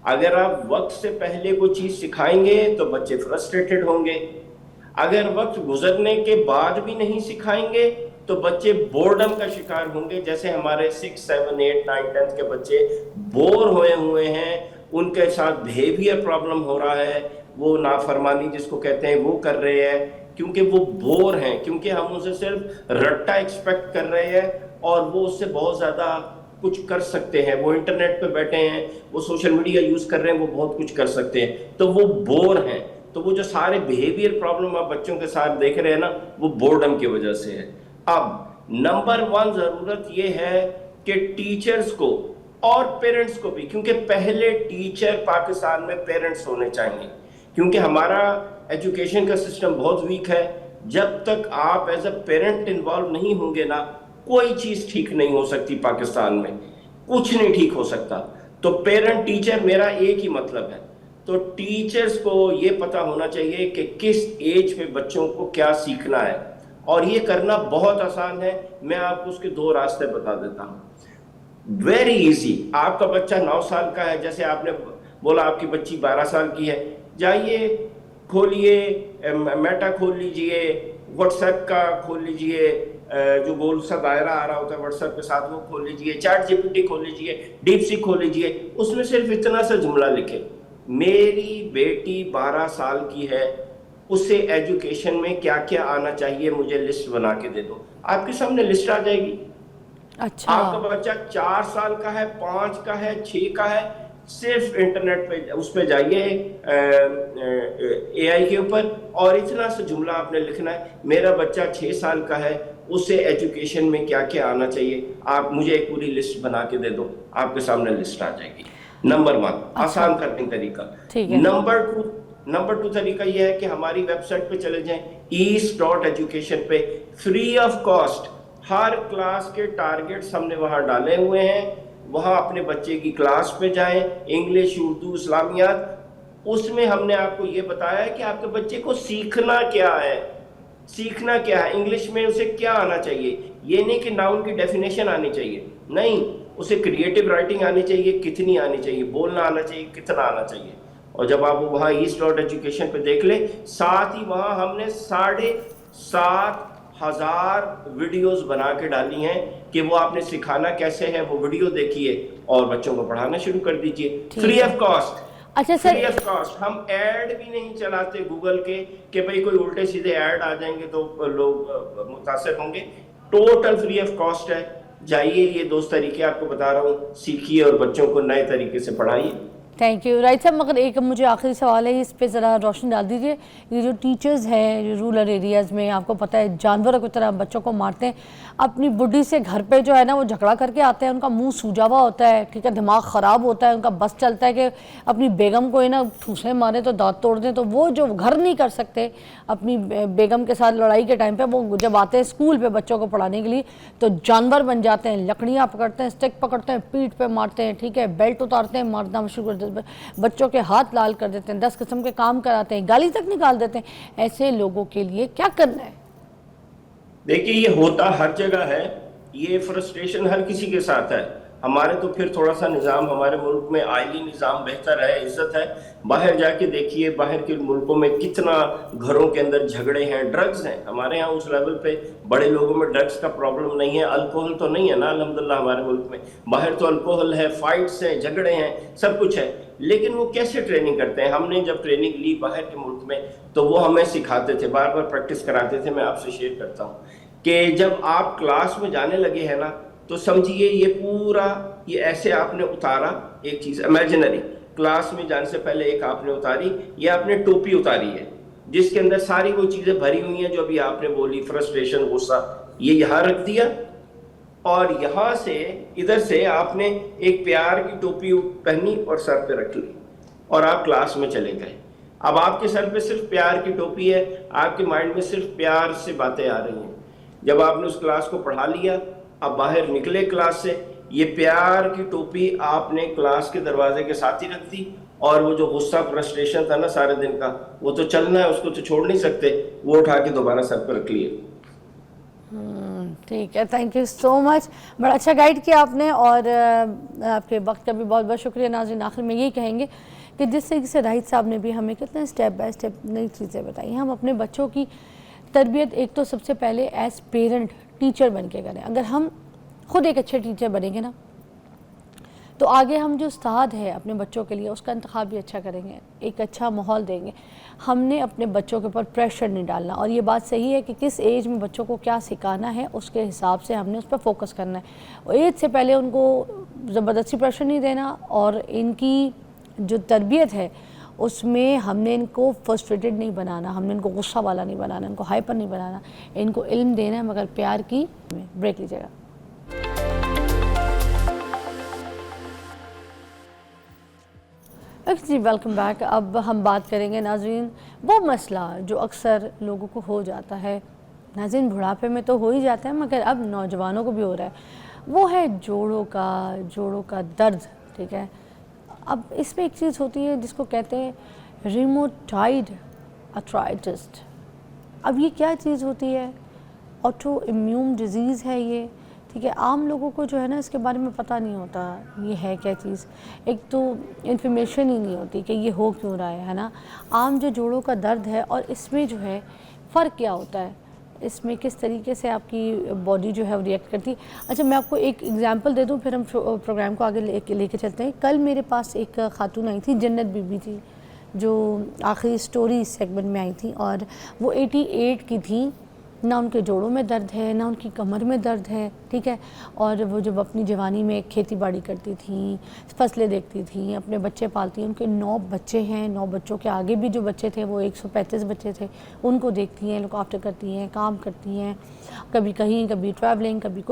اگر آپ وقت سے پہلے کوئی چیز سکھائیں گے تو بچے فرسٹریٹڈ ہوں گے. اگر وقت گزرنے کے بعد بھی نہیں سکھائیں گے تو بچے بورڈم کا شکار ہوں گے. جیسے ہمارے 6, 7, 8, 9, 10 کے بچے بور ہوئے ہیں, ان کے ساتھ بیہیویئر پرابلم ہو رہا ہے, وہ نافرمانی جس کو کہتے ہیں وہ کر رہے ہیں, کیونکہ وہ بور ہیں, کیونکہ ہم ان سے صرف رٹا ایکسپیکٹ کر رہے ہیں اور وہ اس سے بہت زیادہ کچھ کر سکتے ہیں. وہ انٹرنیٹ پہ بیٹھے ہیں, وہ سوشل میڈیا یوز کر رہے ہیں, وہ بہت کچھ کر سکتے ہیں, تو وہ بور ہیں. تو وہ جو سارے بیہیویئر پرابلم آپ بچوں کے ساتھ دیکھ رہے ہیں نا, وہ بورڈم کی وجہ سے ہے. اب نمبر 1 ضرورت یہ ہے کہ ٹیچرز کو اور پیرنٹس کو بھی, کیونکہ پہلے ٹیچر پاکستان میں پیرنٹس ہونے چاہیے, کیونکہ ہمارا ایجوکیشن کا سسٹم بہت ویک ہے. جب تک آپ ایز اے پیرنٹ انوالو نہیں ہوں گے نا, کوئی چیز ٹھیک نہیں ہو سکتی پاکستان میں, کچھ نہیں ٹھیک ہو سکتا. تو پیرنٹ ٹیچر میرا ایک ہی مطلب ہے. تو ٹیچرز کو یہ پتا ہونا چاہیے کہ کس ایج پہ بچوں کو کیا سیکھنا ہے, اور یہ کرنا بہت آسان ہے. میں آپ کو اس کے 2 راستے بتا دیتا ہوں. Very easy. آپ کا بچہ 9 سال کا ہے, جیسے آپ نے بولا آپ کی بچی 12 سال کی ہے, جائیے کھولیے میٹا کھول لیجئے, واٹس ایپ کا کھول لیجئے, جو گول سا دائرہ آ رہا ہوتا ہے واٹس ایپ کے ساتھ وہ کھول لیجئے, چیٹ جی پی ٹی کھول لیجئے, ڈیپ سیک کھول لیجئے. اس میں صرف اتنا سا جملہ لکھے, میری بیٹی 12 سال کی ہے, اسے ایجوکیشن میں کیا کیا آنا چاہیے مجھے لسٹ بنا کے دے دو. آپ کے سامنے لسٹ آ جائے گی. اچھا, آپ کا بچہ 4 سال کا ہے, 5 کا ہے, 6 کا ہے, صرف انٹرنیٹ پہ اس پہ جائیے اے آئی کے اوپر, اور اتنا سا جملہ آپ نے لکھنا ہے, میرا بچہ 6 سال کا ہے, اسے ایجوکیشن میں کیا کیا آنا چاہیے, آپ مجھے ایک پوری لسٹ بنا کے دے دو. آپ کے سامنے لسٹ آ جائے گی. نمبر 1 آسان کرنے طریقہ. نمبر 2 طریقہ یہ ہے کہ ہماری ویب سائٹ پہ چلے جائیں, east.education پہ, free of cost Hare class کے ٹارگیٹس ہم نے وہاں ڈالے ہوئے ہیں. وہاں اپنے بچے کی کلاس پہ جائیں, انگلش, اردو, اسلامیات, اس میں ہم نے آپ کو یہ بتایا ہے کہ آپ کے بچے کو سیکھنا کیا ہے. سیکھنا کیا ہے, انگلش میں اسے کیا آنا چاہیے. یہ نہیں کہ ناؤن کی ڈیفینیشن آنی چاہیے, نہیں, اسے کریٹو رائٹنگ آنی چاہیے, کتنی آنی چاہیے, بولنا آنا چاہیے, کتنا آنا چاہیے. اور جب آپ وہاں east.education پہ دیکھ لیں, ساتھ ہی وہاں ہم نے 7,500 ویڈیوز بنا کے ڈالی ہیں کہ وہ آپ نے سکھانا کیسے ہے, وہ ویڈیو دیکھیے اور بچوں کو پڑھانا شروع کر دیجئے. Free of cost. اچھا سر, فری آف کاسٹ. ہم ایڈ بھی نہیں چلاتے گوگل کے کہ بھئی کوئی الٹے سیدھے ایڈ آ جائیں گے تو لوگ متاثر ہوں گے. ٹوٹل فری آف کاسٹ ہے. جائیے یہ 2 طریقے آپ کو بتا رہا ہوں، سیکھیے اور بچوں کو نئے طریقے سے پڑھائیے۔ تھینک یو راہید صاحب، مگر ایک مجھے آخری سوال ہے، اس پہ ذرا روشنی ڈال دیجیے۔ یہ جو ٹیچرز ہیں جو رورل ایریاز میں، آپ کو پتہ ہے جانوروں کی طرح بچوں کو مارتے ہیں، اپنی بڈھی سے گھر پہ جو ہے نا وہ جھگڑا کر کے آتے ہیں، ان کا منہ سوجا ہوا ہوتا ہے، ٹھیک ہے، دماغ خراب ہوتا ہے، ان کا بس چلتا ہے کہ اپنی بیگم کو نا ٹھوسے مارے تو دانت توڑ دیں، تو وہ جو گھر نہیں کر سکتے اپنی بیگم کے ساتھ لڑائی کے ٹائم پہ، وہ جب آتے ہیں اسکول پہ بچوں کو پڑھانے کے لیے تو جانور بن جاتے ہیں، لکڑیاں پکڑتے ہیں، اسٹک پکڑتے ہیں، پیٹھ پہ مارتے ہیں، ٹھیک ہے، بیلٹ اتارتے ہیں، مارنا شروع کر دیتے ہیں، بچوں کے ہاتھ لال کر دیتے ہیں، 10 قسم کے کام کراتے ہیں، گالی تک نکال دیتے ہیں۔ ایسے لوگوں کے لیے کیا کرنا ہے؟ دیکھیے یہ ہوتا ہر جگہ ہے، یہ فرسٹریشن ہر کسی کے ساتھ ہے۔ ہمارے تو پھر تھوڑا سا نظام ہمارے ملک میں آئلی نظام بہتر ہے، عزت ہے۔ باہر جا کے دیکھیے باہر کے ملکوں میں کتنا گھروں کے اندر جھگڑے ہیں، ڈرگز ہیں۔ ہمارے ہاں اس لیول پہ بڑے لوگوں میں ڈرگز کا پرابلم نہیں ہے، الکوہل تو نہیں ہے نا الحمدللہ ہمارے ملک میں۔ باہر تو الکوہل ہے، فائٹس ہیں، جھگڑے ہیں، سب کچھ ہے۔ لیکن وہ کیسے ٹریننگ کرتے ہیں؟ ہم نے جب ٹریننگ لی باہر کے ملک میں تو وہ ہمیں سکھاتے تھے، بار بار پریکٹس کراتے تھے۔ میں آپ سے شیئر کرتا ہوں کہ جب آپ کلاس میں جانے لگے ہیں نا تو سمجھیے یہ پورا یہ ایسے آپ نے اتارا ایک چیز امیجنری، کلاس میں جانے سے پہلے ایک آپ نے اتاری، یہ آپ نے ٹوپی اتاری ہے جس کے اندر ساری وہ چیزیں بھری ہوئی ہیں جو ابھی آپ نے بولی، فرسٹریشن، غصہ، یہ یہاں رکھ دیا، اور یہاں سے ادھر سے آپ نے ایک پیار کی ٹوپی پہنی اور سر پہ رکھ لی اور آپ کلاس میں چلے گئے۔ اب آپ کے سر پہ صرف پیار کی ٹوپی ہے، آپ کے مائنڈ میں صرف پیار سے باتیں آ رہی ہیں۔ جب آپ نے اس کلاس کو پڑھا لیا، اب باہر نکلے کلاس سے، یہ پیار کی ٹوپی آپ نے کلاس کے دروازے کے ساتھ ہی رکھ دی، اور وہ جو غصہ فرسٹریشن تھا نا سارے دن کا، وہ تو چلنا ہے، اس کو تو چھوڑ نہیں سکتے، وہ اٹھا کے دوبارہ سر پہ رکھ لیے۔ ٹھیک ہے، تھینک یو سو مچ، بڑا اچھا گائیڈ کیا آپ نے، اور آپ کے وقت کا بھی بہت بہت شکریہ۔ ناظرین آخر میں یہی کہیں گے کہ جس طریقے سے راہید صاحب نے بھی ہمیں کتنے اسٹیپ بائی اسٹیپ نئی چیزیں بتائی، ہم اپنے بچوں کی تربیت ایک تو سب سے پہلے ایز پیرنٹ ٹیچر بن کے کریں۔ اگر ہم خود ایک اچھے ٹیچر بنیں گے نا تو آگے ہم جو استاد ہے اپنے بچوں کے لیے اس کا انتخاب بھی اچھا کریں گے، ایک اچھا ماحول دیں گے۔ ہم نے اپنے بچوں کے اوپر پریشر نہیں ڈالنا، اور یہ بات صحیح ہے کہ کس ایج میں بچوں کو کیا سکھانا ہے اس کے حساب سے ہم نے اس پہ فوکس کرنا ہے۔ ایج سے پہلے ان کو زبردستی پریشر نہیں دینا، اور ان کی جو تربیت ہے اس میں ہم نے ان کو فرسٹریٹڈ نہیں بنانا، ہم نے ان کو غصہ والا نہیں بنانا، ان کو ہائپر نہیں بنانا، ان کو علم دینا ہے مگر پیار کی۔ بریک لیجیے گا۔ جی ویلکم بیک۔ اب ہم بات کریں گے ناظرین وہ مسئلہ جو اکثر لوگوں کو ہو جاتا ہے، ناظرین بڑھاپے میں تو ہو ہی جاتا ہے مگر اب نوجوانوں کو بھی ہو رہا ہے، وہ ہے جوڑوں کا درد، ٹھیک ہے۔ اب اس میں ایک چیز ہوتی ہے جس کو کہتے ہیں ریموٹائڈ آرتھرائٹس۔ اب یہ کیا چیز ہوتی ہے؟ آٹو امیون ڈیزیز ہے یہ، ٹھیک ہے۔ عام لوگوں کو جو ہے نا اس کے بارے میں پتہ نہیں ہوتا یہ ہے کیا چیز، ایک تو انفارمیشن ہی نہیں ہوتی کہ یہ ہو کیوں رہا ہے نا۔ عام جو جوڑوں کا درد ہے، اور اس میں جو ہے فرق کیا ہوتا ہے، اس میں کس طریقے سے آپ کی باڈی جو ہے وہ ریئیکٹ کرتی ہے۔ اچھا میں آپ کو ایک ایگزامپل دے دوں پھر ہم پروگرام کو آگے لے کے چلتے ہیں۔ کل میرے پاس ایک خاتون آئی تھی، جنت بی بی تھی، جو آخری سٹوری سیگمنٹ میں آئی تھی، اور وہ 88 کی تھی، نہ ان کے جوڑوں میں درد ہے نہ ان کی کمر میں درد ہے، ٹھیک ہے۔ اور وہ جب اپنی جوانی میں کھیتی باڑی کرتی تھیں، فصلیں دیکھتی تھیں، اپنے بچے پالتی ہیں، ان کے 9 بچے ہیں، 9 بچوں کے آگے بھی جو بچے تھے وہ 135 بچے تھے، ان کو دیکھتی ہیں، لک آفٹر کرتی ہیں، کام کرتی ہیں، کبھی کہیں، کبھی ٹریولنگ، کبھی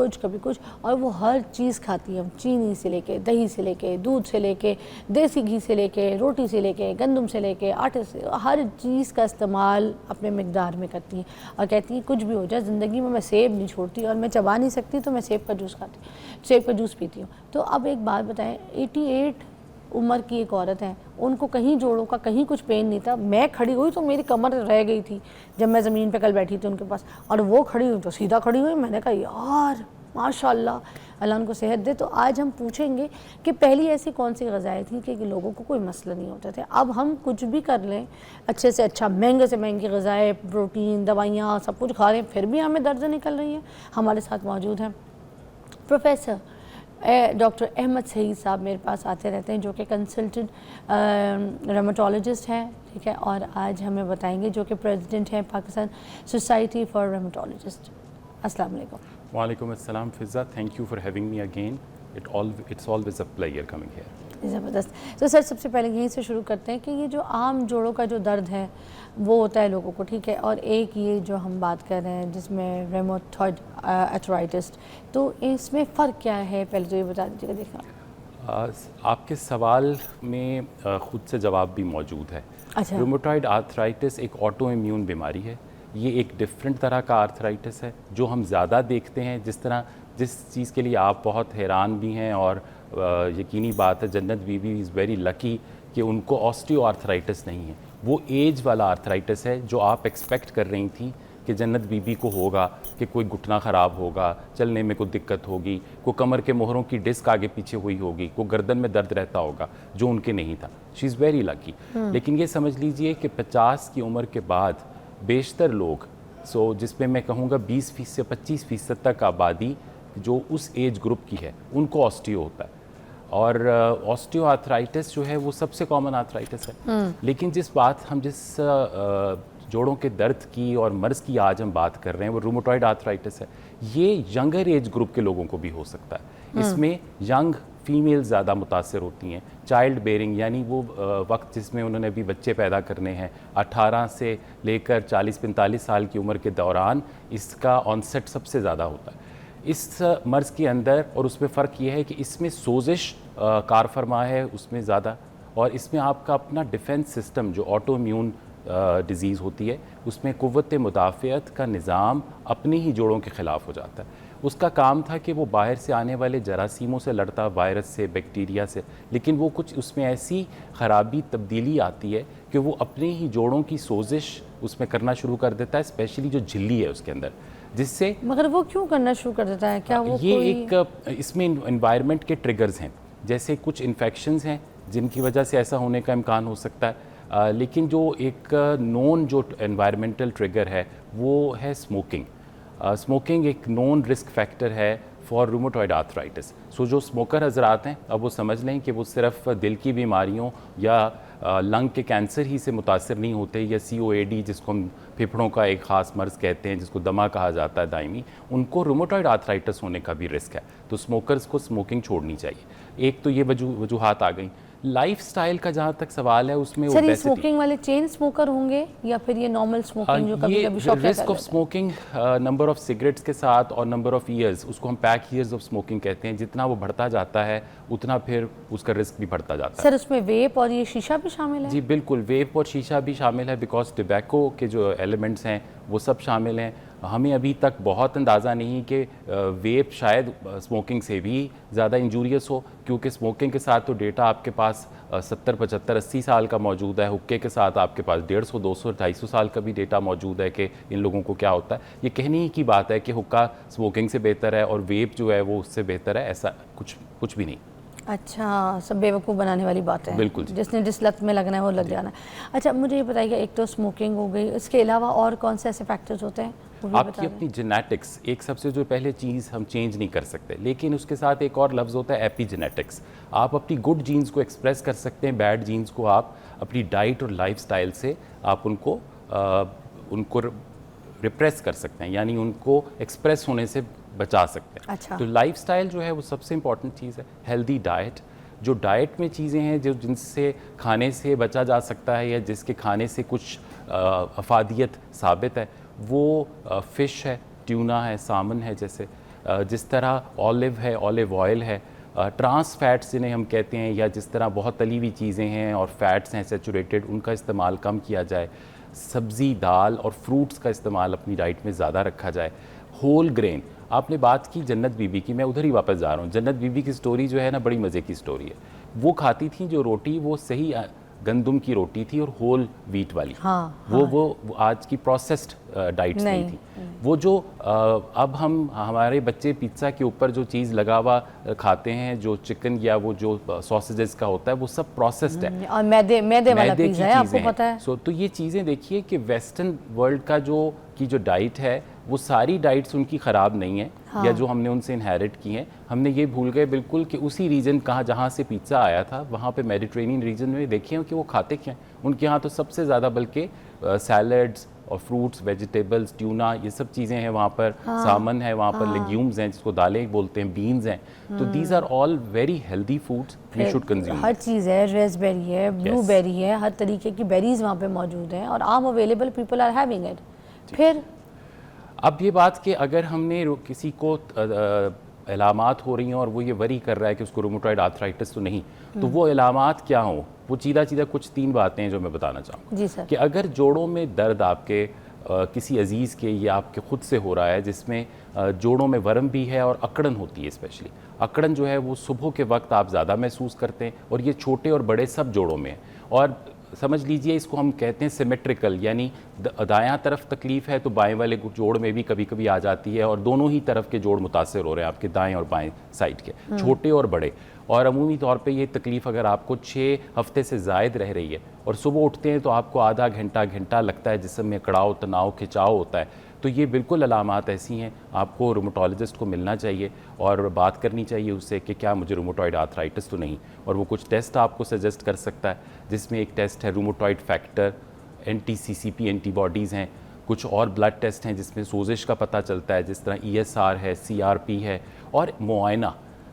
کچھ، اور وہ ہر چیز کھاتی ہیں، چینی سے لے کے، دہی سے لے کے، دودھ سے لے کے، دیسی گھی سے لے کے، روٹی سے لے کے، گندم سے لے کے، آٹے سے، ہر چیز کا استعمال اپنے مقدار میں کرتی ہیں، اور کہتی ہیں کچھ بھی ہو جائے زندگی میں سیب نہیں چھوڑتی، اور میں چبا نہیں سکتی تو میں سیب کا جوس کھاتی ہوں، سیب کا جوس پیتی ہوں۔ تو اب ایک بات بتائیں، 88 عمر کی ایک عورت ہے، ان کو کہیں جوڑوں کا کہیں کچھ پین نہیں تھا، میں کھڑی ہوئی تو میری کمر رہ گئی تھی جب میں زمین پہ کل بیٹھی تھی ان کے پاس، اور وہ کھڑی ہوئی تو سیدھا کھڑی ہوئی۔ میں نے کہا یار ماشاءاللہ، اللہ ان کو صحت دے۔ تو آج ہم پوچھیں گے کہ پہلی ایسی کون سی غذائیں تھیں کہ لوگوں کو کوئی مسئلہ نہیں ہوتا تھا۔ اب ہم کچھ بھی کر لیں، اچھے سے اچھا، مہنگے سے مہنگی غذائیں، پروٹین، دوائیاں، سب کچھ کھا رہے ہیں، پھر بھی ہمیں درد نکل رہی ہیں۔ ہمارے ساتھ موجود ہیں پروفیسر ڈاکٹر احمد سعید صاحب، میرے پاس آتے رہتے ہیں، جو کہ کنسلٹنٹ ریمٹولوجسٹ ہیں، ٹھیک ہے، اور آج ہمیں بتائیں گے، جو کہ پریزیڈنٹ ہیں پاکستان سوسائٹی فار ریمٹولوجسٹ۔ السلام علیکم۔ Walaikum assalam, Fizza. Thank you for having me again. It's always a pleasure coming here. زبردست. تو سر سب سے پہلے یہیں سے شروع کرتے ہیں کہ یہ جو عام جوڑوں کا جو درد ہے وہ ہوتا ہے لوگوں کو، ٹھیک ہے، اور ایک یہ جو ہم بات کر رہے ہیں جس میں ریموٹائڈ ایتھرائٹس، تو اس میں فرق کیا ہے پہلے تو یہ بتا دیجیے گا. دیکھا آپ کے سوال میں خود سے جواب بھی موجود ہے. اچھا. رومیٹائڈ آرتھرائٹس ایک آٹو امیون بیماری ہے. یہ ایک ڈفرینٹ طرح کا آرتھرائٹس ہے جو ہم زیادہ دیکھتے ہیں. جس چیز کے لیے آپ بہت حیران بھی ہیں، اور یقینی بات ہے Jannat Bibi is very lucky کہ ان کو آسٹیو آرتھرائٹس نہیں ہے. وہ ایج والا آرتھرائٹس ہے جو آپ ایکسپیکٹ کر رہی تھیں کہ جنت بی بی کو ہوگا، کہ کوئی گھٹنا خراب ہوگا، چلنے میں کوئی دقت ہوگی، کوئی کمر کے مہروں کی ڈسک آگے پیچھے ہوئی ہوگی، کوئی گردن میں درد رہتا ہوگا، جو ان کے نہیں تھا. شی از ویری لکی. لیکن یہ سمجھ لیجئے کہ 50 کی عمر کے بعد بیشتر لوگ، جس میں کہوں گا 20% سے 25% تک آبادی جو اس ایج گروپ کی ہے، ان کو آسٹیو ہوتا ہے. اور آسٹیو آرتھرائٹس جو ہے وہ سب سے کامن آرتھرائٹس ہے. لیکن جس جوڑوں کے درد کی اور مرض کی آج ہم بات کر رہے ہیں وہ رومیٹائڈ آرتھرائٹس ہے. یہ ینگر ایج گروپ کے لوگوں کو بھی ہو سکتا ہے. اس میں ینگ فیمیل زیادہ متاثر ہوتی ہیں. چائلڈ بیئرنگ یعنی وہ وقت جس میں انہوں نے ابھی بچے پیدا کرنے ہیں، 18 سے لے کر 40-45 سال کی عمر کے دوران اس کا آنسیٹ سب سے زیادہ ہوتا ہے اس مرض کے اندر. اور اس میں فرق یہ ہے کہ اس میں سوزش کار فرما ہے اس میں زیادہ، اور اس میں آپ کا اپنا ڈیفنس سسٹم جو آٹو امیون ڈیزیز ہوتی ہے اس میں قوت مدافعت کا نظام اپنے ہی جوڑوں کے خلاف ہو جاتا ہے. اس کا کام تھا کہ وہ باہر سے آنے والے جراثیموں سے لڑتا، وائرس سے، بیکٹیریا سے، لیکن وہ کچھ اس میں ایسی خرابی تبدیلی آتی ہے کہ وہ اپنے ہی جوڑوں کی سوزش اس میں کرنا شروع کر دیتا ہے، اسپیشلی جو جھلی ہے اس کے اندر، جس سے مگر وہ کیوں کرنا شروع کر دیتا ہے؟ کیا وہ یہ ایک اس میں انوائرمنٹ کے ٹریگرز ہیں. جیسے کچھ انفیکشنز ہیں جن کی وجہ سے ایسا ہونے کا امکان ہو سکتا ہے. لیکن جو ایک نون جو انوائرمنٹل ٹریگر ہے وہ ہے اسموکنگ. اسموکنگ ایک نون رسک فیکٹر ہے فار رومیٹائڈ آرتھرائٹس. جو اسموکر حضرات ہیں اب وہ سمجھ لیں کہ وہ صرف دل کی بیماریوں یا لنگ کے کینسر ہی سے متاثر نہیں ہوتے، یا COAD جس کو ہم پھیپھڑوں کا ایک خاص مرض کہتے ہیں جس کو دمہ کہا جاتا ہے دائمی، ان کو رومیٹائڈ آرتھرائٹس ہونے کا بھی رسک ہے. تو اسموکرز کو اسموکنگ چھوڑنی چاہیے. ایک تو یہ وجوہات آ گئیں. لائف سٹائل کا جہاں تک سوال ہے اس میں سر یہ سموکنگ والے چین سموکر ہوں گے یا پھر یہ نارمل سموکنگ جو کبھی کبھی شوق risk of smoking number of cigarettes کے ساتھ اور نمبر آف ایئرز، اس کو ہم پیک ایئرز آف سموکنگ کہتے ہیں، جتنا وہ بڑھتا جاتا ہے اتنا پھر اس کا رسک بھی بڑھتا جاتا ہے. سر اس میں ویپ اور یہ شیشہ بھی شامل ہے؟ جی بالکل، ویپ اور شیشہ بھی شامل ہے، بیکاز ٹبیکو کے جو ایلیمنٹس ہیں وہ سب شامل ہیں. ہمیں ابھی تک بہت اندازہ نہیں کہ ویپ شاید اسموکنگ سے بھی زیادہ انجوریس ہو، کیونکہ اسموکنگ کے ساتھ تو ڈیٹا آپ کے پاس 70 75 80 سال کا موجود ہے. حکے کے ساتھ آپ کے پاس 150 200 250 سال کا بھی ڈیٹا موجود ہے کہ ان لوگوں کو کیا ہوتا ہے. یہ کہنے ہی کی بات ہے کہ حکا اسموکنگ سے بہتر ہے اور ویپ جو ہے وہ اس سے بہتر ہے، ایسا کچھ بھی نہیں. اچھا، سب بیوقوف بنانے والی بات ہے. بالکل. جس نے جس لت میں لگنا ہے وہ لگ جانا ہے. اچھا مجھے یہ بتائیے، ایک تو اسموکنگ ہو گئی، اس کے علاوہ اور کون سے ایسے فیکٹرز ہوتے ہیں؟ آپ کی اپنی جینیٹکس ایک سب سے جو پہلے چیز ہم چینج نہیں کر سکتے، لیکن اس کے ساتھ ایک اور لفظ ہوتا ہے ایپی جینیٹکس. آپ اپنی گڈ جینز کو ایکسپریس کر سکتے ہیں، بیڈ جینز کو آپ اپنی ڈائٹ اور لائف سٹائل سے آپ ان کو ریپریس کر سکتے ہیں، یعنی ان کو ایکسپریس ہونے سے بچا سکتے ہیں. اچھا. تو لائف سٹائل جو ہے وہ سب سے امپورٹنٹ چیز ہے. ہیلدی ڈائٹ، جو ڈائٹ میں چیزیں ہیں جن سے کھانے سے بچا جا سکتا ہے یا جس کے کھانے سے کچھ افادیت ثابت ہے، وہ فش ہے، ٹیونا ہے، سامن ہے، جس طرح اولیو ہے، اولیو آئل ہے. ٹرانس فیٹس جنہیں ہم کہتے ہیں، یا جس طرح بہت تلی ہوئی چیزیں ہیں اور فیٹس ہیں سیچوریٹڈ، ان کا استعمال کم کیا جائے. سبزی، دال اور فروٹس کا استعمال اپنی ڈائٹ میں زیادہ رکھا جائے. ہول گرین، آپ نے بات کی جنت بی بی کی، میں ادھر ہی واپس جا رہا ہوں. جنت بی بی کی سٹوری جو ہے نا بڑی مزے کی سٹوری ہے. وہ کھاتی تھیں جو روٹی، وہ صحیح گندم کی روٹی تھی اور ہول ویٹ والی. وہ آج کی پروسیسڈ ڈائٹس نہیں تھی. وہ جو اب ہمارے بچے پیزا کے اوپر جو چیز لگا ہوا کھاتے ہیں، جو چکن یا وہ جو سوسیجز کا ہوتا ہے، وہ سب پروسیسڈ ہے اور میدے والا پیزا ہے، آپ کو پتہ ہے. تو یہ چیزیں دیکھیے کہ ویسٹرن ورلڈ کا جو ڈائٹ ہے، وہ ساری ڈائٹس ان کی خراب نہیں ہیں، یا جو ہم نے ان سے انہیرٹ کی ہیں. ہم نے یہ بھول گئے بالکل کہ اسی ریجن جہاں سے پیزا آیا تھا، وہاں پہ میڈیٹرینین ریجن میں دیکھیں کہ وہ کھاتے کیا ہیں. ان کے ہاں تو سب سے زیادہ بلکہ سیلڈز اور فروٹس ویجیٹیبلس ٹیونا یہ سب چیزیں ہیں وہاں پر, سامن ہے وہاں پر, لیگیومز ہیں جس کو دالیں بولتے ہیں, بینز ہیں, تو these are all very healthy foods we should consume. ہر چیز ہے, ریسبیری ہے, بلو بیری ہے, ہر طریقے کی بیریز وہاں پہ موجود ہیں اور عام available, people are having it. پھر اب یہ بات کہ اگر ہم نے کسی کو علامات ہو رہی ہیں اور وہ یہ وری کر رہا ہے کہ اس کو رومیٹوئڈ آرتھرائٹس تو نہیں, تو وہ علامات کیا ہوں, وہ سیدھا کچھ 3 باتیں ہیں جو میں بتانا چاہوں گا. جی سر. کہ اگر جوڑوں میں درد آپ کے کسی عزیز کے یا آپ کے خود سے ہو رہا ہے, جس میں جوڑوں میں ورم بھی ہے اور اکڑن ہوتی ہے, اسپیشلی اکڑن جو ہے وہ صبح کے وقت آپ زیادہ محسوس کرتے ہیں, اور یہ چھوٹے اور بڑے سب جوڑوں میں ہیں, اور سمجھ لیجئے اس کو ہم کہتے ہیں سیمیٹریکل, یعنی دایاں طرف تکلیف ہے تو بائیں والے جوڑ میں بھی کبھی کبھی آ جاتی ہے, اور دونوں ہی طرف کے جوڑ متاثر ہو رہے ہیں آپ کے دائیں اور بائیں سائڈ کے, چھوٹے اور بڑے. اور عمومی طور پہ یہ تکلیف اگر آپ کو 6 ہفتے سے زائد رہ رہی ہے اور صبح اٹھتے ہیں تو آپ کو آدھا گھنٹہ لگتا ہے جسم میں کڑاؤ تناؤ کھچاؤ ہوتا ہے, تو یہ بالکل علامات ایسی ہیں, آپ کو رومیٹولوجسٹ کو ملنا چاہیے اور بات کرنی چاہیے اس سے کہ کیا مجھے رومیٹوئڈ آرتھرائٹس تو نہیں, اور وہ کچھ ٹیسٹ آپ کو سجیسٹ کر سکتا ہے, جس میں ایک ٹیسٹ ہے رومیٹوئڈ فیکٹر, NTCCP اینٹی باڈیز ہیں, کچھ اور بلڈ ٹیسٹ ہیں جس میں سوزش کا پتہ چلتا ہے, جس طرح ESR ہے, CRP ہے, اور معائنہ.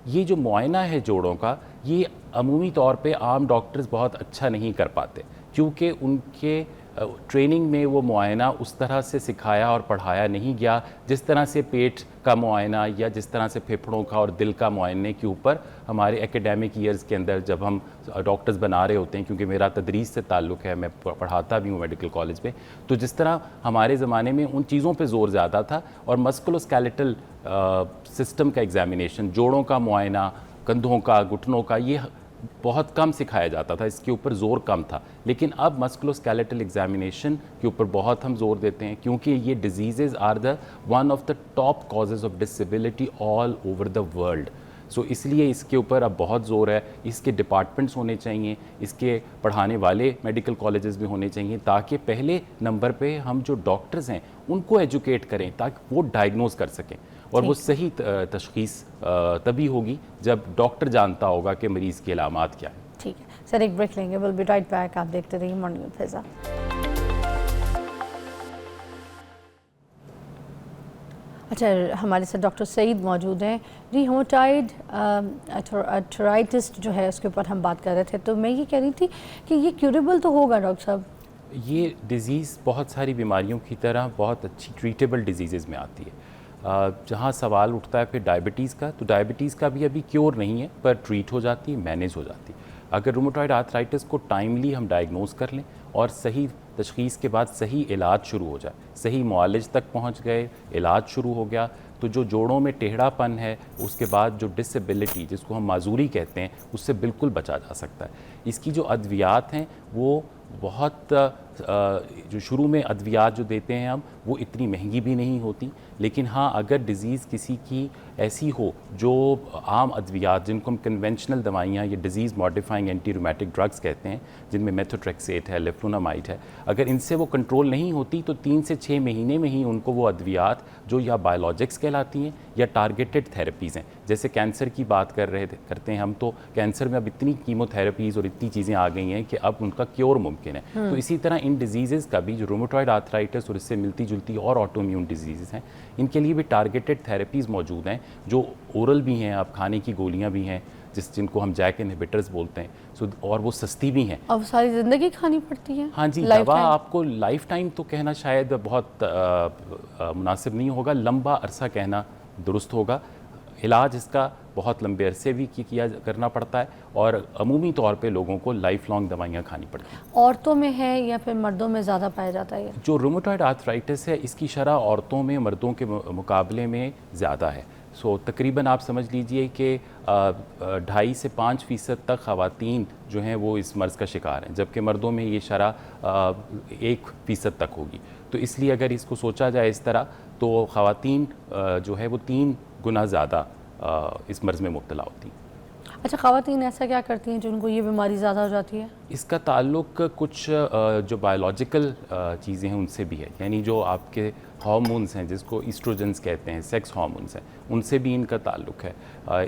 یہ جو معائنہ ہے جوڑوں کا, یہ عمومی طور پہ عام ڈاکٹرز بہت اچھا نہیں کر پاتے, کیونکہ ان کے ٹریننگ میں وہ معائنہ اس طرح سے سکھایا اور پڑھایا نہیں گیا جس طرح سے پیٹ کا معائنہ یا جس طرح سے پھیپھڑوں کا اور دل کا معائنے کے اوپر ہمارے ایکیڈیمک ایئرز کے اندر جب ہم ڈاکٹرز بنا رہے ہوتے ہیں, کیونکہ میرا تدریس سے تعلق ہے, میں پڑھاتا بھی ہوں میڈیکل کالج میں, تو جس طرح ہمارے زمانے میں ان چیزوں پہ زور زیادہ تھا, اور مسکولوسکیلیٹل سسٹم کا ایگزامینیشن, جوڑوں کا معائنہ, کندھوں کا, گھٹنوں کا, یہ بہت کم سکھایا جاتا تھا, اس کے اوپر زور کم تھا. لیکن اب مسکولوسکیلیٹل ایگزامینیشن کے اوپر بہت ہم زور دیتے ہیں, کیونکہ یہ diseases are the one of the top causes of disability all over the world. So اس لیے اس کے اوپر اب بہت زور ہے, اس کے ڈپارٹمنٹس ہونے چاہیے, اس کے پڑھانے والے میڈیکل کالجز بھی ہونے چاہیے, تاکہ پہلے نمبر پہ ہم جو ڈاکٹرز ہیں ان کو ایجوکیٹ کریں تاکہ وہ ڈائگنوز کر سکیں, اور وہ صحیح تشخیص تبھی ہوگی جب ڈاکٹر جانتا ہوگا کہ مریض کے علامات کیا ہیں. ٹھیک ہے سر, ایک بریک لیں گے, ول بی رائٹ بیک. آپ دیکھتے رہیے مارننگ وتھ فیضا. اچھا, ہمارے ساتھ ڈاکٹر سعید موجود ہیں. رومیٹوئڈ آرتھرائٹس جو ہے اس کے اوپر ہم بات کر رہے تھے, تو میں یہ کہہ رہی تھی کہ یہ کیوریبل تو ہوگا ڈاکٹر صاحب؟ یہ ڈیزیز بہت ساری بیماریوں کی طرح بہت اچھی ٹریٹیبل ڈیزیزز میں آتی ہے. جہاں سوال اٹھتا ہے پھر ڈائبٹیز کا, تو ڈائبٹیز کا بھی ابھی کیور نہیں ہے, پر ٹریٹ ہو جاتی ہے, مینیج ہو جاتی ہے. اگر رومیٹوئڈ آرتھرائٹس کو ٹائملی ہم ڈائگنوز کر لیں اور صحیح تشخیص کے بعد صحیح علاج شروع ہو جائے, صحیح معالج تک پہنچ گئے, علاج شروع ہو گیا, تو جو جوڑوں میں ٹیڑھا پن ہے, اس کے بعد جو ڈسیبلٹی جس کو ہم معذوری کہتے ہیں, اس سے بالکل بچا جا سکتا ہے. اس کی جو ادویات ہیں وہ بہت جو شروع میں ادویات جو دیتے ہیں ہم, وہ اتنی مہنگی بھی نہیں ہوتی, لیکن ہاں اگر ڈیزیز کسی کی ایسی ہو جو عام ادویات جن کو ہم کنونشنل دوائیاں یا ڈیزیز ماڈیفائنگ اینٹی رومیٹک ڈرگس کہتے ہیں, جن میں میتھوٹریکسیٹ ہے, لیفلونامائڈ ہے, اگر ان سے وہ کنٹرول نہیں ہوتی تو 3 سے 6 مہینے میں ہی ان کو وہ ادویات جو یا بایولوجکس کہلاتی ہیں یا ٹارگیٹڈ تھیراپیز ہیں, جیسے کینسر کی بات کرتے ہیں ہم, تو کینسر میں اب اتنی کیمو تھیراپیز اور اتنی چیزیں آ گئی ہیں کہ اب ان کا کیور ممکن ہے. تو اسی طرح ان ڈیزیزز کا بھی, جو رومیٹوئڈ آرتھرائٹس اور اس سے ملتی جلتی اور آٹو امیون ڈیزیزز ہیں, ان کے لیے بھی ٹارگیٹڈ تھیراپیز موجود ہیں, جو اورل بھی ہیں, اب کھانے کی گولیاں بھی ہیں جن کو ہم جیک انہیبیٹرز بولتے ہیں, اور وہ سستی بھی ہیں. اب ساری زندگی کھانی پڑتی ہے. ہاں جی, دوا آپ کو لائف ٹائم تو کہنا شاید بہت مناسب نہیں ہوگا, لمبا عرصہ کہنا درست ہوگا. علاج اس کا بہت لمبے عرصے بھی کرنا پڑتا ہے, اور عمومی طور پہ لوگوں کو لائف لانگ دوائیاں کھانی پڑتی ہیں. عورتوں میں ہے یا پھر مردوں میں زیادہ پایا جاتا ہے؟ جو رومیٹوئڈ آرتھرائٹس ہے, اس کی شرح عورتوں میں مردوں کے مقابلے میں زیادہ ہے. سو تقریباً آپ سمجھ لیجئے کہ 2.5 سے 5% تک خواتین جو ہیں وہ اس مرض کا شکار ہیں, جبکہ مردوں میں یہ شرح 1% تک ہوگی. تو اس لیے اگر اس کو سوچا جائے اس طرح, تو خواتین جو ہے وہ 3 گنا زیادہ اس مرض میں مبتلا ہوتی ہیں. اچھا خواتین ایسا کیا کرتی ہیں جو ان کو یہ بیماری زیادہ ہو جاتی ہے؟ اس کا تعلق کچھ جو بایولوجیکل چیزیں ہیں ان سے بھی ہے، یعنی جو آپ کے ہارمونز ہیں جس کو ایسٹروجنز کہتے ہیں، سیکس ہارمونز ہیں، ان سے بھی ان کا تعلق ہے۔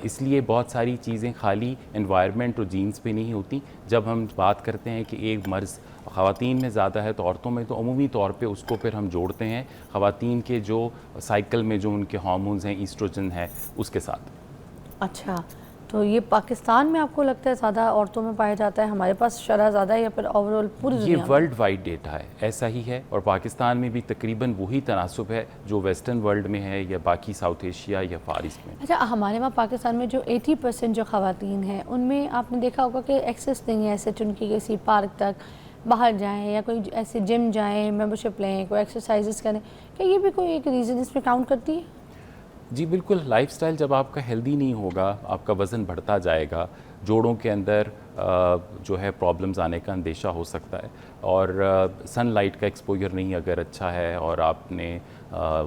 اس لیے بہت ساری چیزیں خالی انوائرمنٹ اور جینز پہ نہیں ہوتی۔ جب ہم بات کرتے ہیں کہ ایک مرض خواتین میں زیادہ ہے تو عورتوں میں، تو عمومی طور پہ اس کو پھر ہم جوڑتے ہیں خواتین کے جو سائیکل میں جو ان کے ہارمونز ہیں، ایسٹروجن ہے، اس کے ساتھ۔ اچھا، تو یہ پاکستان میں آپ کو لگتا ہے زیادہ عورتوں میں پایا جاتا ہے، ہمارے پاس شرح زیادہ ہے یا پھر اوور آل پوری دنیا یہ میں؟ ورلڈ وائڈ ڈیٹا ہے، ایسا ہی ہے، اور پاکستان میں بھی تقریباً وہی تناسب ہے جو ویسٹرن ورلڈ میں ہے یا باقی ساؤتھ ایشیا یا فار ایسٹ میں۔ اچھا، ہمارے وہاں پاکستان میں جو 80% جو خواتین ہیں ان میں آپ نے دیکھا ہوگا کہ ایکسیس نہیں ہے ایسے ان کی کسی پارک تک باہر جائیں یا کوئی ایسے جم جائیں، ممبرشپ لیں، کوئی ایکسرسائزز کریں، کیا یہ بھی کوئی ایک ریزن اس میں کاؤنٹ کرتی ہے؟ جی بالکل، لائف سٹائل جب آپ کا ہیلدی نہیں ہوگا، آپ کا وزن بڑھتا جائے گا، جوڑوں کے اندر جو ہے پرابلمز آنے کا اندیشہ ہو سکتا ہے، اور سن لائٹ کا ایکسپوجر نہیں اگر اچھا ہے اور آپ نے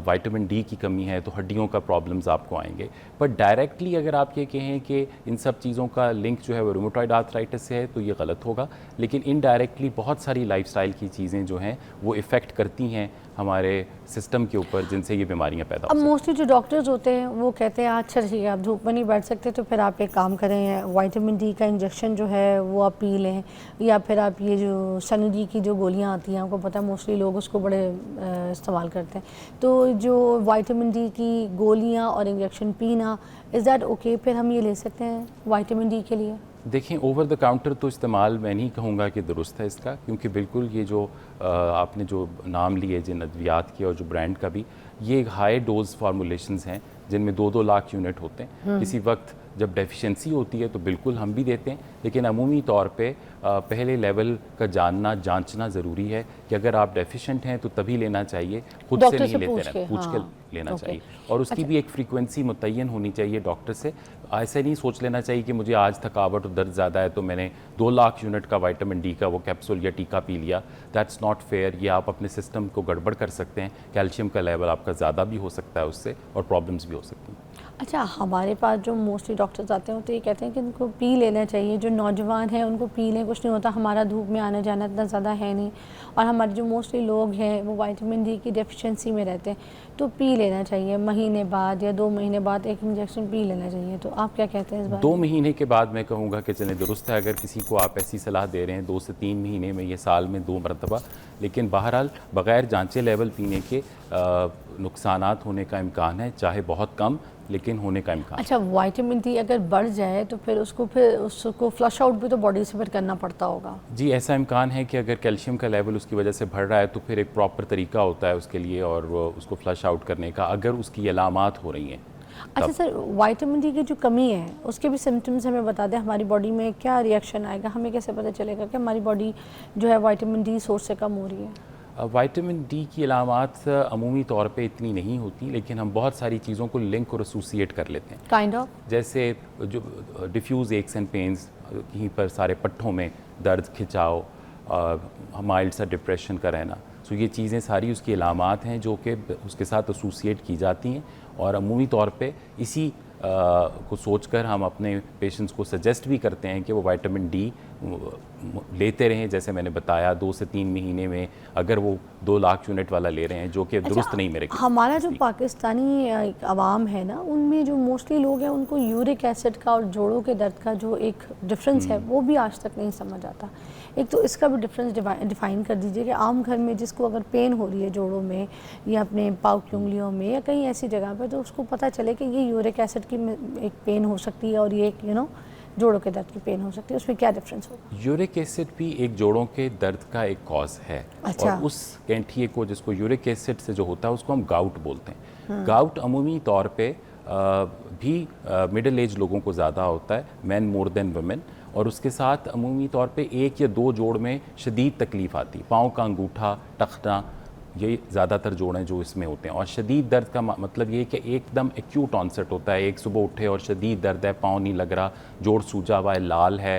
وائٹامن ڈی کی کمی ہے تو ہڈیوں کا پرابلمز آپ کو آئیں گے۔ بٹ ڈائریکٹلی اگر آپ یہ کہیں کہ ان سب چیزوں کا لنک جو ہے وہ رومیٹوئڈ آرتھرائٹس سے ہے تو یہ غلط ہوگا، لیکن انڈائریکٹلی بہت ساری لائف سٹائل کی چیزیں جو ہیں وہ افیکٹ کرتی ہیں ہمارے سسٹم کے اوپر، جن سے یہ بیماریاں پیدا ہو اب سکتی ہیں۔ موسٹلی جو ڈاکٹرز ہوتے ہیں وہ کہتے ہیں اچھا ٹھیک ہے آپ دھوپ میں نہیں بیٹھ سکتے تو پھر آپ ایک کام کریں، وائٹامن ڈی کا انجیکشن جو ہے وہ آپ پی لیں، یا پھر آپ یہ جو سنی ڈی کی جو گولیاں آتی ہیں، آپ کو پتہ ہے موسٹلی لوگ اس کو بڑے استعمال کرتے ہیں، تو جو وائٹامن ڈی کی گولیاں اور انجیکشن پینا، از دیٹ اوکے؟ پھر ہم یہ لے سکتے ہیں وائٹامن ڈی کے لیے؟ دیکھیں، اوور دا کاؤنٹر تو استعمال میں نہیں کہوں گا کہ درست ہے اس کا، کیونکہ بالکل یہ جو آپ نے جو نام لیے جن ادویات کے اور جو برانڈ کا بھی، یہ ہائی ڈوز فارمولیشنز ہیں جن میں 2-2 لاکھ یونٹ ہوتے ہیں۔ کسی وقت جب ڈیفیشنسی ہوتی ہے تو بالکل ہم بھی دیتے ہیں، لیکن عمومی طور پہ پہلے لیول کا جانچنا ضروری ہے کہ اگر آپ ڈیفیشنٹ ہیں تو تبھی لینا چاہیے، خود سے نہیں لیتے رہنا، پوچھ کے لینا چاہیے، اور اس کی بھی ایک فریکوینسی متعین ہونی چاہیے ڈاکٹر سے۔ ایسے نہیں سوچ لینا چاہیے کہ مجھے آج تھکاوٹ اور درد زیادہ ہے تو میں نے 2 لاکھ یونٹ کا وائٹامن ڈی کا وہ کیپسول یا ٹیکا پی لیا، دیٹس ناٹ فیئر۔ یہ آپ اپنے سسٹم کو گڑبڑ کر سکتے ہیں، کیلشیم کا لیول آپ کا زیادہ بھی ہو سکتا ہے اس سے، اور پرابلمس بھی ہو سکتی ہیں۔ اچھا، ہمارے پاس جو موسٹلی ڈاکٹرز آتے ہیں تو یہ کہتے ہیں کہ ان کو پی لینا چاہیے، جو نوجوان ہیں ان کو پی لیں، کچھ نہیں ہوتا، ہمارا دھوپ میں آنا جانا اتنا زیادہ ہے نہیں، اور ہمارے جو موسٹلی لوگ ہیں وہ وائٹامن ڈی کی ڈیفیشنسی میں رہتے ہیں، تو پی لینا چاہیے مہینے بعد یا 2 مہینے بعد ایک انجیکشن پی لینا چاہیے۔ تو آپ کیا کہتے ہیں اس بارے میں؟ 2 مہینے کے بعد میں کہوں گا کہ چلیں درست ہے، اگر کسی کو آپ ایسی صلاح دے رہے ہیں 2 سے 3 مہینے میں، یہ سال میں 2 مرتبہ، لیکن بہرحال بغیر جانچے لیول پینے کے نقصانات ہونے کا امکان ہے، چاہے بہت کم لیکن ہونے کا امکان۔ اچھا، وائٹامن ڈی اگر بڑھ جائے تو پھر اس کو فلش آؤٹ بھی تو باڈی سے پھر کرنا پڑتا ہوگا؟ جی ایسا امکان ہے کہ اگر کیلشیم کا لیول اس کی وجہ سے بڑھ رہا ہے تو پھر ایک پراپر طریقہ ہوتا ہے اس کے لیے اور وہ اس کو فلش آؤٹ کرنے کا، اگر اس کی علامات ہو رہی ہیں۔ اچھا سر، وائٹامن ڈی کی جو کمی ہے اس کے بھی سمٹمز ہمیں بتا دیں، ہماری باڈی میں کیا ری ایکشن آئے گا، ہمیں کیسے پتہ چلے گا کہ ہماری باڈی جو ہے وائٹامن ڈی سورس سے کم ہو رہی ہے؟ وائٹامن ڈی کی علامات عمومی طور پہ اتنی نہیں ہوتی، لیکن ہم بہت ساری چیزوں کو لنک اور ایسوسیٹ کر لیتے ہیں، کائنڈ آف جیسے جو ڈیفیوز ایکس اینڈ پینز، کہیں پر سارے پٹھوں میں درد، کھچاؤ، مائلڈ سا ڈپریشن کا رہنا، سو یہ چیزیں ساری اس کی علامات ہیں جو کہ اس کے ساتھ ایسوسیٹ کی جاتی ہیں، اور عمومی طور پہ اسی کو سوچ کر ہم اپنے پیشنٹس کو سجیسٹ بھی کرتے ہیں کہ وہ وائٹامن ڈی لیتے رہیں، جیسے میں نے بتایا 2 سے 3 مہینے میں، اگر وہ 2 لاکھ یونٹ والا لے رہے ہیں جو کہ درست نہیں میرے کو۔ ہمارا جو پاکستانی عوام ہے نا، ان میں جو موسٹلی لوگ ہیں ان کو یورک ایسڈ کا اور جوڑوں کے درد کا جو ایک ڈفرینس ہے وہ بھی آج تک نہیں سمجھ آتا۔ ایک تو اس کا بھی ڈفرینس ڈیفائن کر دیجئے کہ عام گھر میں جس کو اگر پین ہو رہی ہے جوڑوں میں یا اپنے پاؤں کی انگلیوں میں یا کہیں ایسی جگہ پہ، تو اس کو پتہ چلے کہ یہ یورک ایسڈ کی ایک پین ہو سکتی ہے اور یہ ایک جوڑوں کے درد کی پین ہو سکتی ہے، اس میں کیا ڈفرینس ہوگا؟ یورک ایسڈ بھی ایک جوڑوں کے درد کا ایک کاز ہے، اچھا۔ اور اس گینٹھیے کو جس کو یورک ایسڈ سے جو ہوتا ہے اس کو ہم گاؤٹ بولتے ہیں۔ گاؤٹ عمومی طور پہ بھی مڈل ایج لوگوں کو زیادہ ہوتا ہے، مین مور دین ویمن، اور اس کے ساتھ عمومی طور پہ 1 یا 2 جوڑ میں شدید تکلیف آتی، پاؤں کا انگوٹھا، ٹخنا، یہ زیادہ تر جوڑ ہیں جو اس میں ہوتے ہیں، اور شدید درد کا مطلب یہ کہ ایک دم ایکیوٹ آنسٹ ہوتا ہے، ایک صبح اٹھے اور شدید درد ہے، پاؤں نہیں لگ رہا، جوڑ سوجا ہوا ہے، لال ہے،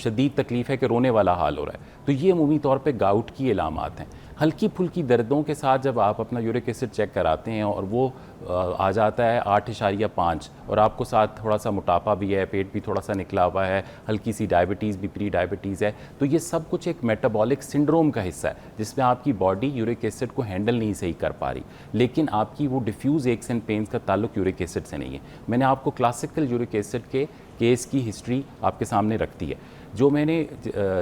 شدید تکلیف ہے کہ رونے والا حال ہو رہا ہے، تو یہ عمومی طور پہ گاؤٹ کی علامات ہیں۔ ہلکی پھلکی دردوں کے ساتھ جب آپ اپنا یورک ایسڈ چیک کراتے ہیں اور وہ آ جاتا ہے 8.5 اور آپ کو ساتھ تھوڑا سا موٹاپا بھی ہے, پیٹ بھی تھوڑا سا نکلا ہوا ہے, ہلکی سی ڈائبٹیز بھی, پری ڈائبٹیز ہے, تو یہ سب کچھ ایک میٹابولک سنڈروم کا حصہ ہے جس میں آپ کی باڈی یورک ایسڈ کو ہینڈل نہیں صحیح کر پا رہی. لیکن آپ کی وہ ڈیفیوز ایکس اینڈ پینز کا تعلق یورک ایسڈ سے نہیں ہے. میں نے آپ کو کلاسیکل یورک ایسڈ کے کیس کی ہسٹری آپ کے سامنے رکھ دی ہے. جو میں نے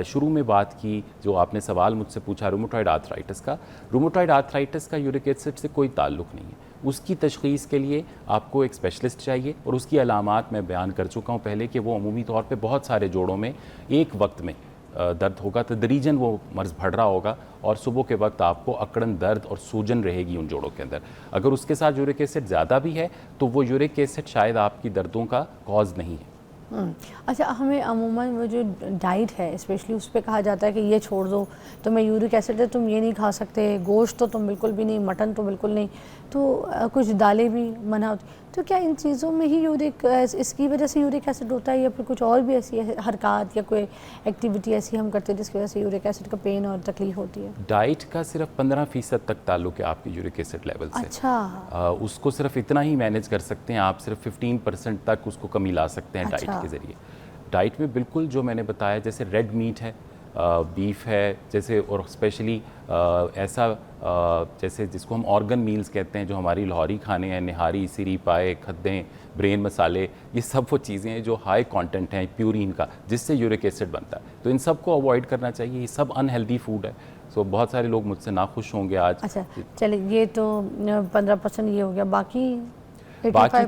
شروع میں بات کی, جو آپ نے سوال مجھ سے پوچھا رومیٹوئڈ آرتھرائٹس کا, رومیٹوئڈ آرتھرائٹس کا یورک ایسڈ سے کوئی تعلق نہیں ہے. اس کی تشخیص کے لیے آپ کو ایک اسپیشلسٹ چاہیے, اور اس کی علامات میں بیان کر چکا ہوں پہلے کہ وہ عمومی طور پہ بہت سارے جوڑوں میں ایک وقت میں درد ہوگا, تدریجاً وہ مرض بڑھ رہا ہوگا, اور صبح کے وقت آپ کو اکڑن درد اور سوجن رہے گی ان جوڑوں کے اندر. اگر اس کے ساتھ یورک ایسڈ زیادہ بھی ہے تو وہ یورک ایسڈ شاید آپ کی دردوں کا کاز نہیں ہے. اچھا, ہمیں عموماً وہ جو ڈائٹ ہے اسپیشلی اس پہ کہا جاتا ہے کہ یہ چھوڑ دو, تمہیں یورک ایسڈ ہے, تم یہ نہیں کھا سکتے, گوشت تو تم بالکل بھی نہیں, مٹن تو بالکل نہیں, تو کچھ دالیں بھی منع ہوتی. تو کیا ان چیزوں میں ہی یورک, اس کی وجہ سے یورک ایسڈ ہوتا ہے, یا پھر کچھ اور بھی ایسی حرکات یا کوئی ایکٹیویٹی ایسی ہم کرتے ہیں جس کی وجہ سے یورک ایسڈ کا پین اور تکلیف ہوتی ہے؟ ڈائٹ کا صرف 15% تک تعلق ہے آپ کی یورک ایسڈ لیول سے. اچھا, اس کو صرف اتنا ہی مینیج کر سکتے ہیں آپ, صرف 15% تک اس کو کمی لا سکتے ہیں ڈائٹ کے ذریعے. ڈائٹ میں بالکل جو میں نے بتایا, جیسے ریڈ میٹ ہے, بیف ہے جیسے, اور اسپیشلی ایسا جیسے جس کو ہم آرگن میلز کہتے ہیں, جو ہماری لاہوری کھانے ہیں, نہاری, سری, پائے, کھدیں, برین مسالے, یہ سب وہ چیزیں ہیں جو ہائی کانٹینٹ ہیں پیورین کا, جس سے یورک ایسڈ بنتا ہے. تو ان سب کو اوائڈ کرنا چاہیے, یہ سب انہیلدی فوڈ ہے. سو بہت سارے لوگ مجھ سے ناخوش ہوں گے آج. اچھا چلیں, یہ تو 15% یہ ہو گیا, باقی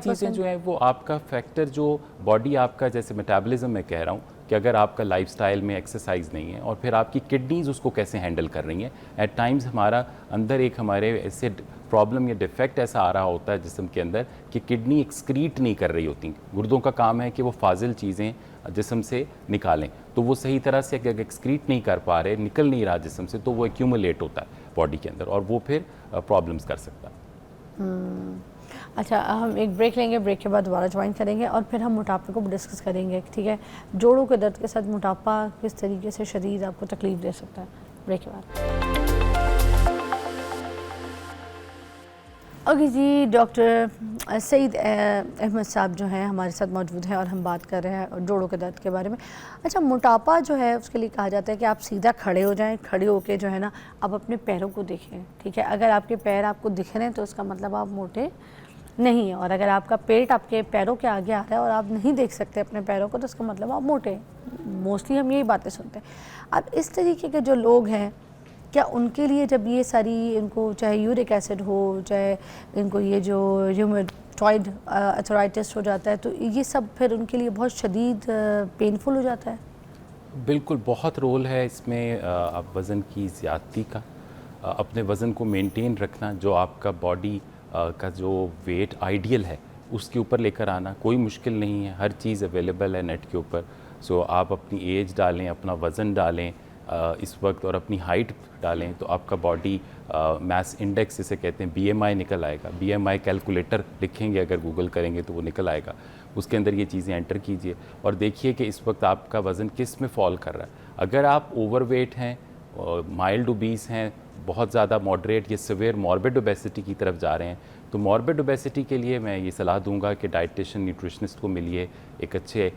چیزیں جو ہیں وہ آپ کا فیکٹر, جو باڈی آپ کا, جیسے میٹابولزم میں کہہ رہا ہوں کہ اگر آپ کا لائف سٹائل میں ایکسرسائز نہیں ہے, اور پھر آپ کی کڈنیز اس کو کیسے ہینڈل کر رہی ہیں. ایٹ ٹائمز ہمارا اندر ایک ہمارے ایسے پرابلم یا ڈیفیکٹ ایسا آ رہا ہوتا ہے جسم کے اندر کہ کڈنی ایکسکریٹ نہیں کر رہی ہوتی. گردوں کا کام ہے کہ وہ فاضل چیزیں جسم سے نکالیں, تو وہ صحیح طرح سے اگر ایکسکریٹ نہیں کر پا رہے, نکل نہیں رہا جسم سے, تو وہ ایکیومولیٹ ہوتا ہے باڈی کے اندر, اور وہ پھر پرابلمس کر سکتا ہے. اچھا, ہم ایک بریک لیں گے, بریک کے بعد دوبارہ جوائن کریں گے, اور پھر ہم موٹاپے کو بھی ڈسکس کریں گے. ٹھیک ہے, جوڑوں کے درد کے ساتھ موٹاپا کس طریقے سے شدید آپ کو تکلیف دے سکتا ہے. بریک کے بعد. اوکے جی, ڈاکٹر سعید احمد صاحب جو ہیں ہمارے ساتھ موجود ہیں, اور ہم بات کر رہے ہیں جوڑوں کے درد کے بارے میں. اچھا, موٹاپا جو ہے اس کے لیے کہا جاتا ہے کہ آپ سیدھا کھڑے ہو جائیں, کھڑے ہو کے جو ہے نا آپ اپنے پیروں کو دیکھیں. ٹھیک ہے, اگر آپ کے پیر آپ کو دکھ رہے ہیں تو اس کا مطلب آپ موٹے نہیں ہیں, اور اگر آپ کا پیٹ آپ کے پیروں کے آگے آ رہا ہے اور آپ نہیں دیکھ سکتے اپنے پیروں کو, تو اس کا مطلب آپ موٹے ہیں. موسٹلی ہم یہی باتیں سنتے ہیں. اب اس طریقے کے جو لوگ ہیں, کیا ان کے لیے جب یہ ساری, ان کو چاہے یورک ایسڈ ہو, چاہے ان کو یہ جو رومیٹوئڈ آرتھرائٹس ہو جاتا ہے, تو یہ سب پھر ان کے لیے بہت شدید پینفل ہو جاتا ہے؟ بالکل, بہت رول ہے اس میں آپ وزن کی زیادتی کا, اپنے وزن کو مینٹین رکھنا, جو آپ کا باڈی کا جو ویٹ آئیڈیل ہے اس کے اوپر لے کر آنا. کوئی مشکل نہیں ہے, ہر چیز اویلیبل ہے نیٹ کے اوپر. سو آپ اپنی ایج ڈالیں, اپنا وزن ڈالیں اس وقت, اور اپنی ہائٹ ڈالیں, تو آپ کا باڈی میس انڈیکس جسے کہتے ہیں, بی ایم آئی نکل آئے گا. بی ایم آئی کیلکولیٹر لکھیں گے اگر گوگل کریں گے تو وہ نکل آئے گا. اس کے اندر یہ چیزیں انٹر کیجئے اور دیکھیے کہ اس وقت آپ کا وزن کس میں فال کر رہا ہے. اگر آپ اوور ویٹ ہیں, مائلڈ اوبیس ہیں, بہت زیادہ ماڈریٹ یا سیویئر ماربڈ اوبیسٹی کی طرف جا رہے ہیں, تو ماربڈ اوبیسٹی کے لیے میں یہ صلاح دوں گا کہ ڈائٹیشن, نیوٹریشنسٹ کو ملیے, ایک اچھے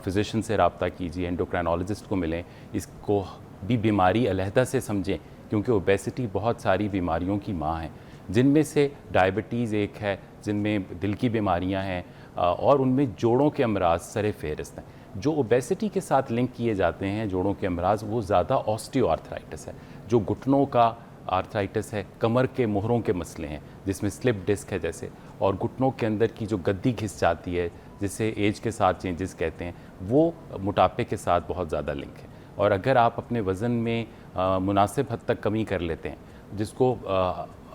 فزیشین سے رابطہ کیجیے, اینڈوکرائنالوجسٹ کو ملیں. اس کو بھی بیماری علیحدہ سے سمجھیں, کیونکہ اوبیسٹی بہت ساری بیماریوں کی ماں ہے, جن میں سے ڈائبٹیز ایک ہے, جن میں دل کی بیماریاں ہیں, اور ان میں جوڑوں کے امراض سر فہرست ہیں. جو اوبیسٹی کے ساتھ لنک کیے جاتے ہیں جوڑوں کے امراض, وہ زیادہ آسٹیو آرتھرائٹس ہے, جو گھٹنوں کا آرتھرائٹس ہے, کمر کے مہروں کے مسئلے ہیں جس میں سلپ ڈسک ہے جیسے, اور گھٹنوں کے اندر کی جو گدی گھس جاتی ہے جسے ایج کے ساتھ چینجز کہتے ہیں, وہ موٹاپے کے ساتھ بہت زیادہ لنک ہے. اور اگر آپ اپنے وزن میں مناسب حد تک کمی کر لیتے ہیں, جس کو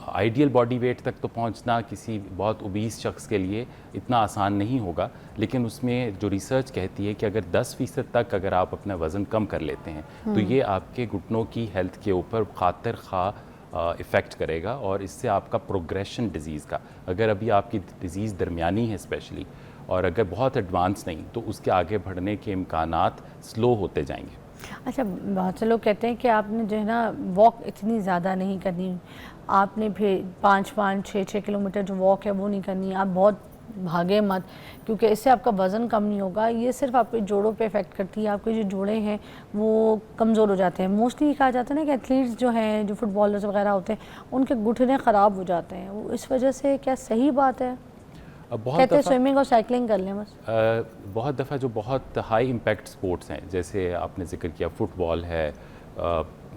آئیڈیل باڈی ویٹ تک تو پہنچنا کسی بہت اوبیس شخص کے لیے اتنا آسان نہیں ہوگا, لیکن اس میں جو ریسرچ کہتی ہے کہ اگر 10% تک اگر آپ اپنا وزن کم کر لیتے ہیں تو یہ آپ کے گھٹنوں کی ہیلتھ کے اوپر خاطر خواہ افیکٹ کرے گا, اور اس سے آپ کا پروگریشن ڈیزیز کا, اگر ابھی آپ کی ڈیزیز درمیانی ہے اسپیشلی, اور اگر بہت ایڈوانس نہیں, تو اس کے آگے بڑھنے کے امکانات سلو ہوتے جائیں گے. اچھا بہت سے لوگ کہتے ہیں کہ آپ نے جو ہے نا واک اتنی زیادہ نہیں کرنی, آپ نے پھر 5-6 کلومیٹر جو واک ہے وہ نہیں کرنی, آپ بہت بھاگے مت کیونکہ اس سے آپ کا وزن کم نہیں ہوگا. یہ صرف آپ کے جوڑوں پہ افیکٹ کرتی ہے, آپ کے جو جوڑے ہیں وہ کمزور ہو جاتے ہیں. موسٹلی کہا جاتا ہے نا کہ ایتھلیٹس جو ہیں, جو فٹ بالرز وغیرہ ہوتے ہیں, ان کے گھٹنے خراب ہو جاتے ہیں, وہ اس وجہ سے کیا صحیح بات ہے؟ کہتے ہیں سوئمنگ اور سائیکلنگ کر لیں بس. بہت دفعہ جو بہت ہائی امپیکٹ سپورٹس ہیں, جیسے آپ نے ذکر کیا فٹ بال ہے,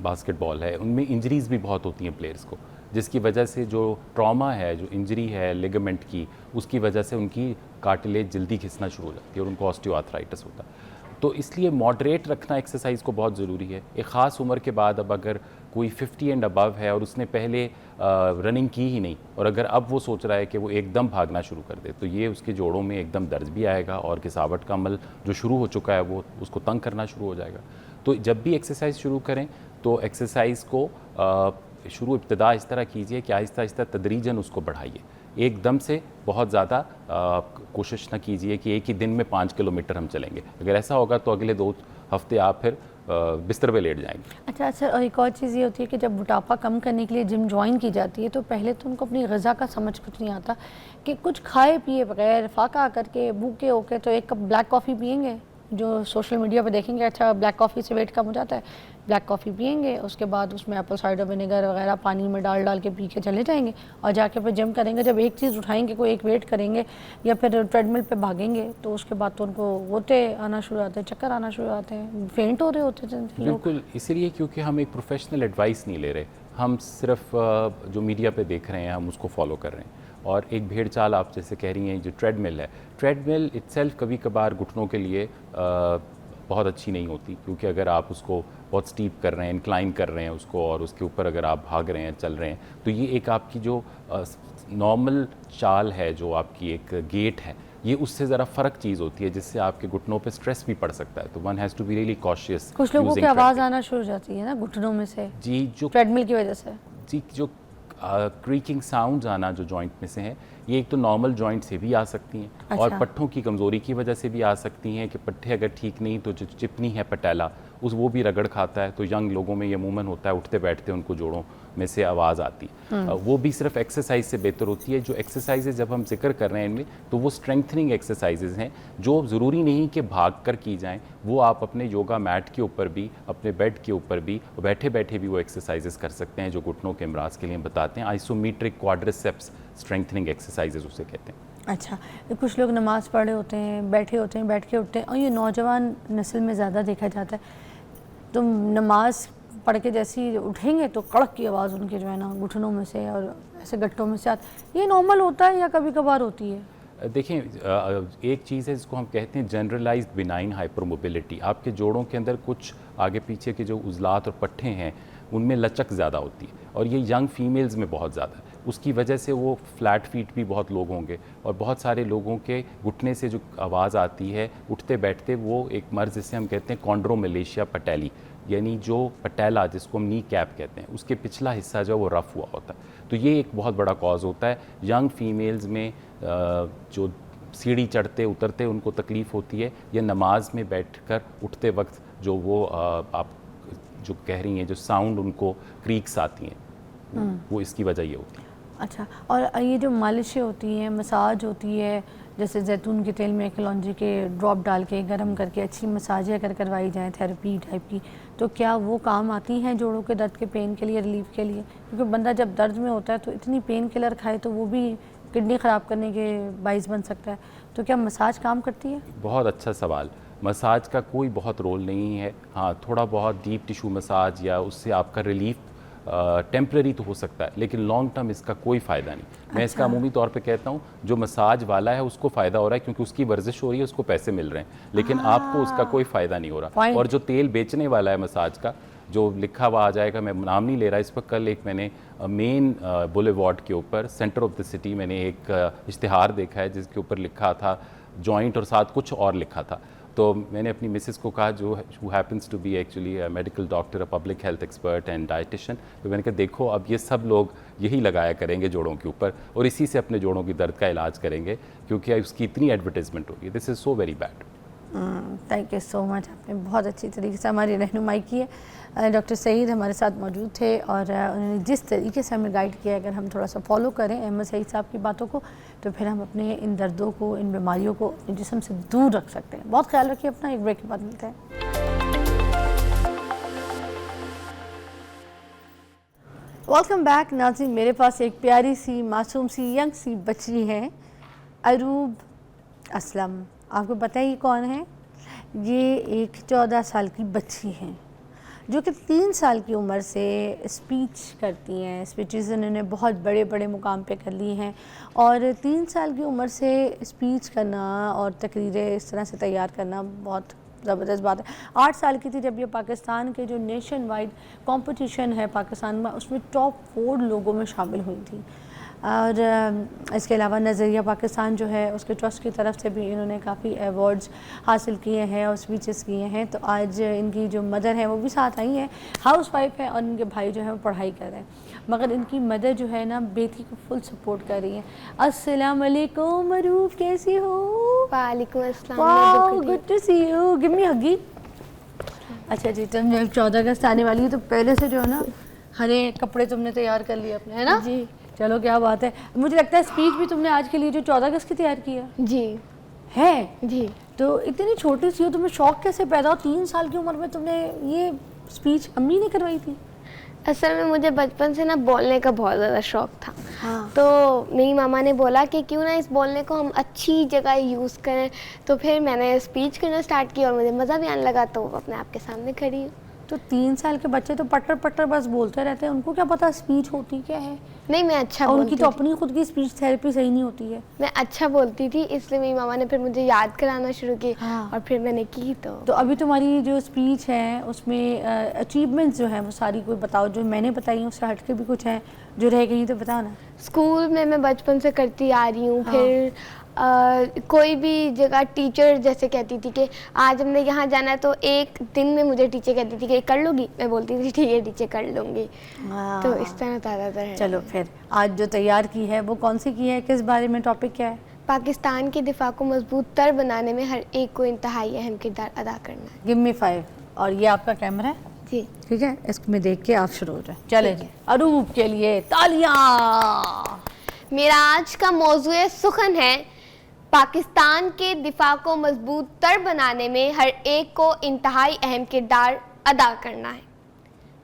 باسکٹ بال ہے, ان میں انجریز بھی بہت ہوتی ہیں پلیئرز کو, جس کی وجہ سے جو ٹراما ہے, جو انجری ہے لیگمنٹ کی, اس کی وجہ سے ان کی کارٹلیج جلدی کھسنا شروع ہو جاتی ہے اور ان کو آسٹیو آرتھرائٹس ہوتا ہے. تو اس لیے ماڈریٹ رکھنا ایکسرسائز کو بہت ضروری ہے. ایک خاص عمر کے بعد اب اگر کوئی 50 اینڈ ابو ہے اور اس نے پہلے رننگ کی ہی نہیں, اور اگر اب وہ سوچ رہا ہے کہ وہ ایک دم بھاگنا شروع کر دے, تو یہ اس کے جوڑوں میں ایک دم درد بھی آئے گا, اور گھساوٹ کا عمل جو شروع ہو چکا ہے وہ اس کو تنگ کرنا شروع ہو جائے گا. تو جب بھی ایکسرسائز شروع کریں تو ایکسرسائز کو ابتدا اس طرح کیجئے کہ آہستہ آہستہ تدریجاً اس کو بڑھائیے. ایک دم سے بہت زیادہ کوشش نہ کیجئے کہ ایک ہی دن میں 5 کلومیٹر ہم چلیں گے. اگر ایسا ہوگا تو اگلے 2 ہفتے آپ پھر بستر پہ لیٹ جائیں گے. اچھا سر, اور ایک اور چیز یہ ہوتی ہے کہ جب موٹاپا کم کرنے کے لیے جم جوائن کی جاتی ہے تو پہلے تو ان کو اپنی غذا کا سمجھ کچھ نہیں آتا, کہ کچھ کھائے پیے بغیر فاقہ کر کے بھوکے ہو کے تو ایک کپ بلیک کافی پئیں گے, جو سوشل میڈیا پہ دیکھیں گے اچھا بلیک کافی سے ویٹ کم ہو جاتا ہے, بلیک کافی پئیں گے, اس کے بعد اس میں ایپل سائڈر ونیگر وغیرہ پانی میں ڈال کے پی کے چلے جائیں گے, اور جا کے پھر جم کریں گے. جب ایک چیز اٹھائیں گے, کوئی ایک ویٹ کریں گے یا پھر ٹریڈ مل پہ بھاگیں گے, تو اس کے بعد تو ان کو غوطے آنا شروع ہوتے ہیں, چکر آنا شروع ہوتے ہیں, فینٹ ہو رہے ہوتے ہیں لوگ. بالکل, اسی لیے کیونکہ ہم ایک پروفیشنل ایڈوائس نہیں لے رہے, ہم صرف جو میڈیا پہ دیکھ رہے ہیں ہم اس کو فالو کر رہے ہیں. اور ایک بھیڑ چال آپ جیسے کہہ رہی ہیں, جو ٹریڈ مل ہے, ٹریڈ مل اٹ سیلف کبھی کبھار گھٹنوں کے لیے بہت اچھی نہیں ہوتی, کیونکہ اگر آپ اس کو بہت سٹیپ کر رہے ہیں, انکلائن کر رہے ہیں اس کو, اور اس کے اوپر اگر آپ بھاگ رہے ہیں, چل رہے ہیں, تو یہ ایک آپ کی جو نارمل چال ہے, جو آپ کی ایک گیٹ ہے, یہ اس سے ذرا فرق چیز ہوتی ہے, جس سے آپ کے گھٹنوں پہ سٹریس بھی پڑ سکتا ہے. تو one has to be really cautious. کچھ لوگوں کی آواز آنا شروع ہو جاتی ہے نا گھٹنوں میں سے, جی, جو ٹریڈ مل کی وجہ سے. جی, جو کریکنگ ساؤنڈز آنا جو جوائنٹ میں سے ہیں, یہ ایک تو نارمل جوائنٹ سے بھی آ سکتی ہیں, اور پٹھوں کی کمزوری کی وجہ سے بھی آ سکتی ہیں, کہ پٹھے اگر ٹھیک نہیں تو جو چپنی ہے پٹیلا, وہ بھی رگڑ کھاتا ہے. تو ینگ لوگوں میں یہ عموماً ہوتا ہے, اٹھتے بیٹھتے ان کو جوڑوں میں سے آواز آتی ہے. وہ بھی صرف ایکسرسائز سے بہتر ہوتی ہے. جو ایکسرسائزز جب ہم ذکر کر رہے ہیں ان میں, تو وہ اسٹرینتھننگ ایکسرسائزز ہیں, جو ضروری نہیں کہ بھاگ کر کی جائیں. وہ آپ اپنے یوگا میٹ کے اوپر بھی, اپنے بیڈ کے اوپر بھی, بیٹھے بیٹھے بھی وہ ایکسرسائزز کر سکتے ہیں, جو گھٹنوں کے امراض کے لیے بتاتے ہیں. آئسومیٹرک کوادریسیپس اسٹرینتھننگ ایکسرسائزز اسے کہتے ہیں. اچھا, کچھ لوگ نماز پڑھ رہے ہوتے ہیں, بیٹھے ہوتے ہیں, بیٹھ کے اٹھتے ہیں, اور یہ نوجوان نسل میں زیادہ دیکھا جاتا ہے. تو نماز پڑھ کے جیسے ہی اٹھیں گے تو کڑک کی آواز ان کے جو ہے نا گھٹنوں میں سے اور ایسے گٹوں میں سے آتی. یہ نارمل ہوتا ہے یا کبھی کبھار ہوتی ہے؟ دیکھیں, ایک چیز ہے جس کو ہم کہتے ہیں جنرلائزڈ بینائن ہائپر موبیلٹی. آپ کے جوڑوں کے اندر کچھ آگے پیچھے کے جو عضلات اور پٹھے ہیں ان میں لچک زیادہ ہوتی ہے, اور یہ ینگ فیمیلز میں بہت زیادہ ہے. اس کی وجہ سے وہ فلیٹ فیٹ بھی بہت لوگ ہوں گے, اور بہت سارے لوگوں کے گھٹنے سے جو آواز آتی ہے اٹھتے بیٹھتے, وہ ایک مرض جسے ہم کہتے ہیں کونڈرومیلیشیا پٹیلی, یعنی جو پٹیلا جس کو ہم نی کیپ کہتے ہیں, اس کے پچھلا حصہ جو وہ رف ہوا ہوتا ہے. تو یہ ایک بہت بڑا کاز ہوتا ہے. ینگ فیمیلز میں جو سیڑھی چڑھتے اترتے ان کو تکلیف ہوتی ہے, یا نماز میں بیٹھ کر اٹھتے وقت جو وہ آپ جو کہہ رہی ہیں جو ساؤنڈ ان کو کریکس آتی ہیں, وہ اس کی وجہ یہ ہوتی ہے. اچھا, اور یہ جو مالشیں ہوتی ہیں, مساج ہوتی ہے, جیسے زیتون کے تیل میں کلونجی کے ڈراپ ڈال کے گرم کر کے اچھی مساجیں اگر کروائی جائیں تھیراپی ٹائپ کی, تو کیا وہ کام آتی ہیں جوڑوں کے درد کے پین کے لیے, ریلیف کے لیے؟ کیونکہ بندہ جب درد میں ہوتا ہے تو اتنی پین کلر کھائے تو وہ بھی کڈنی خراب کرنے کے باعث بن سکتا ہے. تو کیا مساج کام کرتی ہے؟ بہت اچھا سوال. مساج کا کوئی بہت رول نہیں ہے. ہاں, تھوڑا بہت ڈیپ ٹیشو مساج یا اس سے آپ کا ریلیف ٹیمپرری تو ہو سکتا ہے, لیکن لانگ ٹرم اس کا کوئی فائدہ نہیں. میں اس کا عمومی طور پہ کہتا ہوں, جو مساج والا ہے اس کو فائدہ ہو رہا ہے کیونکہ اس کی ورزش ہو رہی ہے, اس کو پیسے مل رہے ہیں, لیکن آپ کو اس کا کوئی فائدہ نہیں ہو رہا. اور جو تیل بیچنے والا ہے مساج کا, جو لکھا ہوا آ جائے گا, میں نام نہیں لے رہا اس پر, کل ایک میں نے مین بولیوارڈ کے اوپر سینٹر آف دا سٹی میں نے ایک اشتہار دیکھا ہے جس کے اوپر لکھا تھا جوائنٹ اور ساتھ کچھ اور لکھا تھا. تو میں نے اپنی مسز کو کہا, جو happens to be actually medical doctor, public health expert and dietician, تو میں نے کہا دیکھو اب یہ سب لوگ یہی لگایا کریں گے جوڑوں کے اوپر, اور اسی سے اپنے جوڑوں کی درد کا علاج کریں گے, کیونکہ اس کی اتنی ایڈورٹیزمنٹ ہوگی. This is so very bad. Thank you so much. آپ نے بہت اچھی طریقے سے ہماری رہنمائی کی ہے. ڈاکٹر سعید ہمارے ساتھ موجود تھے اور انہوں نے جس طریقے سے ہمیں گائیڈ کیا, اگر ہم تھوڑا سا فالو کریں احمد سعید صاحب کی باتوں کو, تو پھر ہم اپنے ان دردوں کو, ان بیماریوں کو اپنے جسم سے دور رکھ سکتے ہیں. بہت خیال رکھیے اپنا. ایک بریک کے بعد ملتے ہیں. Welcome back. ناظرین, میرے پاس ایک پیاری سی معصوم سی ینگ سی بچی ہے, اروب اسلم. آپ کو پتہ ہے یہ کون ہے؟ یہ ایک 14 سال کی بچی ہیں جو کہ 3 سال کی عمر سے اسپیچ کرتی ہیں. اسپیچز انہوں نے بہت بڑے بڑے مقام پہ کر لی ہیں, اور 3 سال کی عمر سے اسپیچ کرنا اور تقریریں اس طرح سے تیار کرنا بہت زبردست بات ہے. 8 سال کی تھی جب یہ پاکستان کے جو نیشن وائڈ کمپٹیشن ہے پاکستان میں, اس میں ٹاپ 4 لوگوں میں شامل ہوئی تھی. اور اس کے علاوہ نظریہ پاکستان جو ہے اس کے ٹرسٹ کی طرف سے بھی انہوں نے کافی ایوارڈز حاصل کیے ہیں اور اسپیچز کیے ہیں. تو آج ان کی جو مدر ہیں وہ بھی ساتھ آئی ہیں, ہاؤس وائف ہیں, اور ان کے بھائی جو ہیں وہ پڑھائی کر رہے ہیں, مگر ان کی مدر جو ہے نا بیٹی کو فل سپورٹ کر رہی ہیں. السلام علیکم اروب, کیسی ہو؟ وعلیکم السلام. Wow, good to see you. Give me huggy. اچھا جی, تم 14 اگست آنے والی ہے تو پہلے سے جو ہے نا ہرے کپڑے تم نے تیار کر لیے اپنے, ہے نا؟ جی. چلو کیا بات ہے. مجھے لگتا ہے اسپیچ بھی تم نے آج کے لیے جو 14 اگست کی تیار کی ہے. جی ہے جی. تو اتنی چھوٹی سی ہو, تمہیں شوق کیسے پیدا ہو 3 سال کی عمر میں تم نے یہ اسپیچ امی نے کروائی تھی؟ اصل میں مجھے بچپن سے نا بولنے کا بہت زیادہ شوق تھا. ہاں. تو میری ماما نے بولا کہ کیوں نہ اس بولنے کو ہم اچھی جگہ یوز کریں, تو پھر میں نے اسپیچ کرنا اسٹارٹ کی اور مجھے مزہ بھی آنے لگا, تو اپنے آپ کے سامنے کھڑی ہوں. تو 3 سال کے بچے تو پٹر پٹر بس بولتے رہتے ہیں, ان کو کیا پتا اسپیچ ہوتی کیا ہے؟ نہیں, میں اچھا اور ان بولتی کی تھی. تو اپنی خود کی اسپیچ تھیراپی صحیح نہیں ہوتی ہے. میں اچھا بولتی تھی, اس لیے میری ماما نے پھر مجھے یاد کرانا شروع کی. ہاں. اور پھر میں نے کی. تو ابھی تمہاری جو اسپیچ ہے اس میں اچیومنٹس جو ہیں وہ ساری کوئی بتاؤ, جو میں نے بتائی ہیں اس سے ہٹ کے بھی کچھ ہیں جو رہ گئی تو بتاؤ نا. اسکول میں بچپن سے کرتی آ رہی ہوں. پھر کوئی بھی جگہ ٹیچر جیسے کہتی تھی کہ آج ہم نے یہاں جانا ہے, تو ایک دن میں مجھے ٹیچر کہتی تھی کہ کر لو گی, میں بولتی تھی ٹھیک ہے ٹیچر کر لوں گی. تو اس طرح زیادہ تر ہے. چلو پھر آج جو تیار کی ہے وہ کون سی کی ہے, کس بارے میں ٹاپک کیا ہے؟ پاکستان کے دفاع کو مضبوط تر بنانے میں ہر ایک کو انتہائی اہم کردار ادا کرنا ہے. گیو می 5. اور یہ آپ کا کیمرہ ہے, جی ٹھیک ہے, اس میں دیکھ کے آپ شروع ہو جائیں. چلیں جی, اروب کے لیے تالیاں. میرا آج کا موضوع سخن ہے پاکستان کے دفاع کو مضبوط تر بنانے میں ہر ایک کو انتہائی اہم کردار ادا کرنا ہے.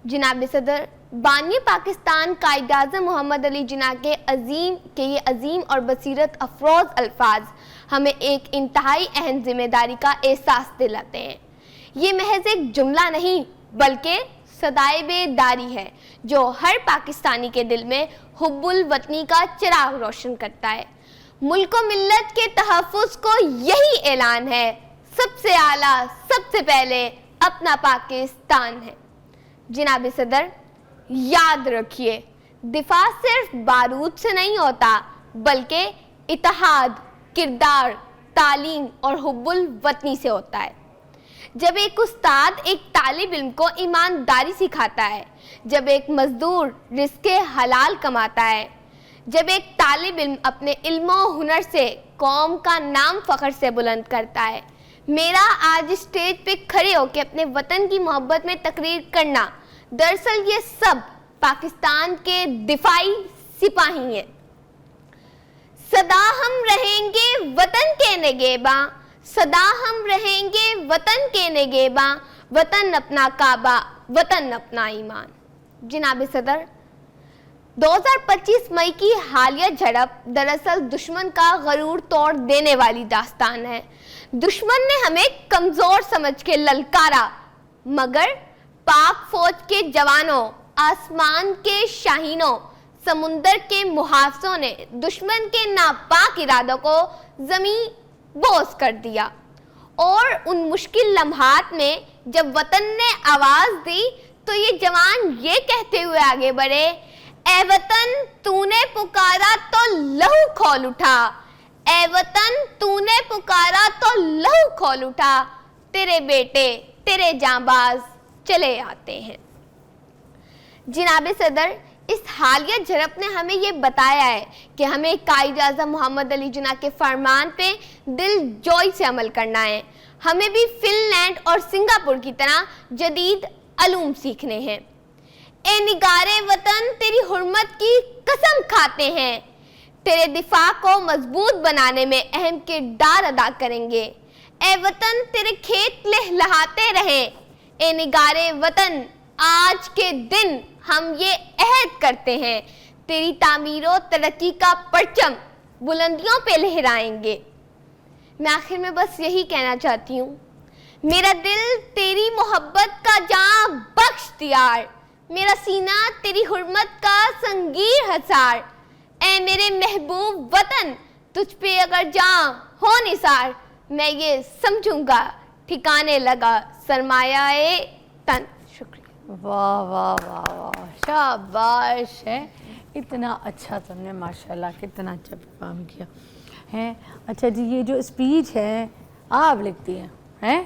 جناب صدر بانی پاکستان قائد اعظم محمد علی جناح کے یہ عظیم اور بصیرت افروز الفاظ ہمیں ایک انتہائی اہم ذمہ داری کا احساس دلاتے ہیں. یہ محض ایک جملہ نہیں بلکہ صدائے بیداری ہے جو ہر پاکستانی کے دل میں حب الوطنی کا چراغ روشن کرتا ہے. ملک و ملت کے تحفظ کو یہی اعلان ہے, سب سے اعلیٰ سب سے پہلے اپنا پاکستان ہے. جناب صدر یاد رکھیے, دفاع صرف بارود سے نہیں ہوتا بلکہ اتحاد, کردار, تعلیم اور حب الوطنی سے ہوتا ہے. جب ایک استاد ایک طالب علم کو ایمانداری سکھاتا ہے, جب ایک مزدور رزق حلال کماتا ہے, جب ایک طالب علم اپنے علم و ہنر سے قوم کا نام فخر سے بلند کرتا ہے. میرا آج اسٹیج پہ کھڑے ہو کے اپنے وطن کی محبت میں تقریر کرنا, دراصل یہ سب پاکستان کے دفاعی سپاہی ہیں. صدا ہم رہیں گے وطن کے نگہباں, صدا ہم رہیں گے وطن کے نگہباں, وطن اپنا کعبہ, وطن اپنا ایمان. جناب صدر 2025 مئی کی حالیہ جھڑپ دراصل دشمن کا غرور توڑ دینے والی داستان ہے. دشمن نے ہمیں کمزور سمجھ کے للکارا, مگر پاک فوج کے جوانوں, آسمان کے شاہینوں, سمندر کے محافظوں نے دشمن کے ناپاک ارادوں کو زمین بوس کر دیا. اور ان مشکل لمحات میں جب وطن نے آواز دی تو یہ جوان یہ کہتے ہوئے آگے بڑھے, اے وطن تو نے پکارا تو لہو کھول اٹھا, اے وطن تو نے پکارا تو لہو کھول اٹھا, تیرے بیٹے تیرے جانباز چلے آتے ہیں. جناب صدر اس حالیہ جھڑپ نے ہمیں یہ بتایا ہے کہ ہمیں قائد اعظم محمد علی جناح کے فرمان پہ دل جوئی سے عمل کرنا ہے. ہمیں بھی فن لینڈ اور سنگاپور کی طرح جدید علوم سیکھنے ہیں۔ اے نگارے وطن تیری حرمت کی قسم کھاتے ہیں، تیرے دفاع کو مضبوط بنانے میں اہم کردار ادا کریں گے۔ اے وطن تیرے کھیت لہلہاتے رہیں، اے نگارے وطن آج کے دن ہم یہ عہد کرتے ہیں، تیری تعمیر و ترقی کا پرچم بلندیوں پہ لہرائیں گے۔ میں آخر میں بس یہی کہنا چاہتی ہوں، میرا دل تیری محبت کا جاں بخش دیار، میرا سینہ تیری حرمت کا سنگیر حصار۔ اے میرے محبوب وطن تجھ پہ اگر جاں ہو نثار، میں یہ سمجھوں گا ٹھکانے لگا سرمایہ تن۔ شکریہ۔ واہ واہ واہ واہ، شاباش ہے، اتنا اچھا تم نے ماشاءاللہ کتنا اچھا پرفارم کیا ہے۔ اچھا جی، یہ جو اسپیچ ہے آپ لکھتی ہیں،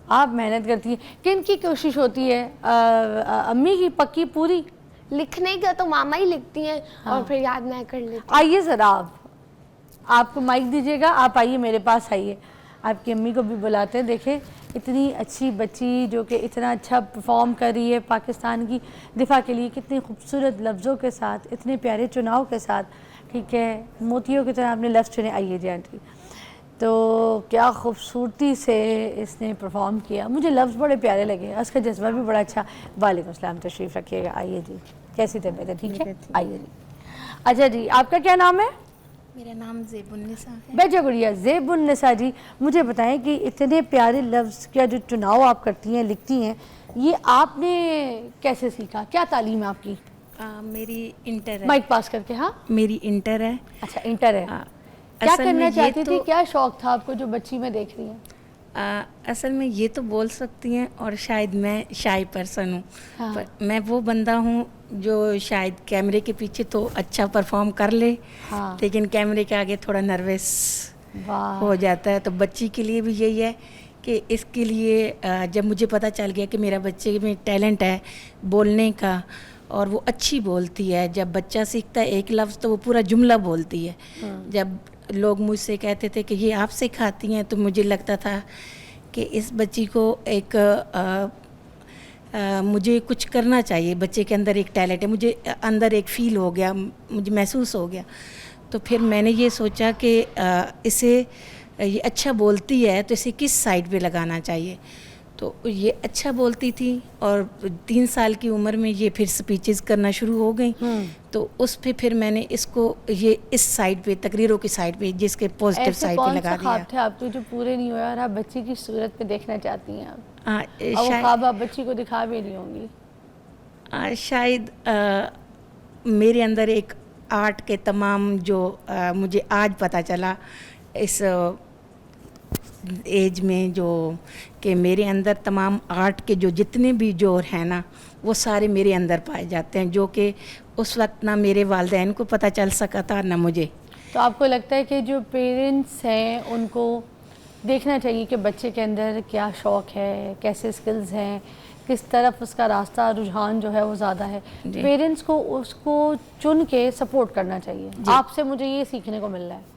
آپ محنت کرتی ہیں، کن کی کوشش ہوتی ہے؟ امی کی پکی پوری؟ لکھنے کا تو ماما ہی لکھتی ہیں اور پھر یاد میں کر لیتی ہوں۔ آئیے ذرا آپ کو مائک دیجیے گا، آپ آئیے میرے پاس آئیے، آپ کی امی کو بھی بلاتے ہیں۔ دیکھیں اتنی اچھی بچی جو کہ اتنا اچھا پرفارم کر رہی ہے پاکستان کی دفاع کے لیے، کتنے خوبصورت لفظوں کے ساتھ، اتنے پیارے چناؤ کے ساتھ، ٹھیک ہے، موتیوں کی طرح آپ نے لفظ چنے۔ آئیے جی آنٹی، تو کیا خوبصورتی سے اس نے پرفارم کیا، مجھے لفظ بڑے پیارے لگے، اس کا جذبہ بھی بڑا اچھا۔ وعلیکم السلام، تشریف رکھیے گا، آئیے جی، کیسی طبیعت ہے؟ ٹھیک ہے، آئیے جی۔ اچھا جی، آپ کا کیا نام ہے؟ میرا نام زیب النساء ہے۔ بیٹا گڑیا زیب النساء جی، مجھے بتائیں کہ اتنے پیارے لفظ کا جو چناؤ آپ کرتی ہیں، لکھتی ہیں، یہ آپ نے کیسے سیکھا؟ کیا تعلیم ہے آپ کی؟ میری انٹر ہے۔ مائک پاس کر کے۔ ہاں، میری انٹر ہے۔ اچھا انٹر ہے۔ کیا کرنا چاہتی تھی، کیا شوق تھا آپ کو جو بچی میں دیکھ رہی ہیں؟ اصل میں یہ تو بول سکتی ہیں، اور شاید میں شائی پرسن ہوں، پر میں وہ بندہ ہوں جو شاید کیمرے کے پیچھے تو اچھا پرفارم کر لے، لیکن کیمرے کے آگے تھوڑا نروس ہو جاتا ہے۔ تو بچی کے لیے بھی یہی ہے کہ اس کے لیے جب مجھے پتہ چل گیا کہ میرا بچے میں ٹیلنٹ ہے بولنے کا، اور وہ اچھی بولتی ہے، جب بچہ سیکھتا ہے ایک لفظ تو وہ پورا جملہ بولتی ہے۔ جب لوگ مجھ سے کہتے تھے کہ یہ آپ سکھاتی ہیں، تو مجھے لگتا تھا کہ اس بچی کو ایک مجھے کچھ کرنا چاہیے، بچے کے اندر ایک ٹیلنٹ ہے، مجھے اندر ایک فیل ہو گیا، مجھے محسوس ہو گیا۔ تو پھر میں نے یہ سوچا کہ اسے یہ اچھا بولتی ہے تو اسے کس سائڈ پہ لگانا چاہیے۔ تو یہ اچھا بولتی تھی، اور 3 سال کی عمر میں یہ پھر سپیچز کرنا شروع ہو گئیں، تو اس پہ پھر میں نے اس کو یہ اس سائڈ پہ، تقریروں کی سائڈ پہ، جس کے پازیٹیو سائڈ پہ لگا دیا۔ ایسے کون سے خواب تھے آپ کے جو پورے نہیں ہوئے اور آپ بچی کی صورت پہ دیکھنا چاہتی ہیں آپ؟ اور وہ خواب آپ بچی کو دکھا بھی نہیں ہوں گی؟ شاید میرے اندر ایک آرٹ کے تمام جو مجھے آج پتہ چلا اس ایج میں، جو کہ میرے اندر تمام آرٹ کے جو جتنے بھی جوہر ہیں نا، وہ سارے میرے اندر پائے جاتے ہیں، جو کہ اس وقت نہ میرے والدین کو پتہ چل سکا تھا نہ مجھے۔ تو آپ کو لگتا ہے کہ جو پیرنٹس ہیں ان کو دیکھنا چاہیے کہ بچے کے اندر کیا شوق ہے، کیسے سکلز ہیں، کس طرف اس کا راستہ رجحان جو ہے وہ زیادہ ہے، پیرنٹس کو اس کو چن کے سپورٹ کرنا چاہیے۔ آپ سے مجھے یہ سیکھنے کو مل رہا ہے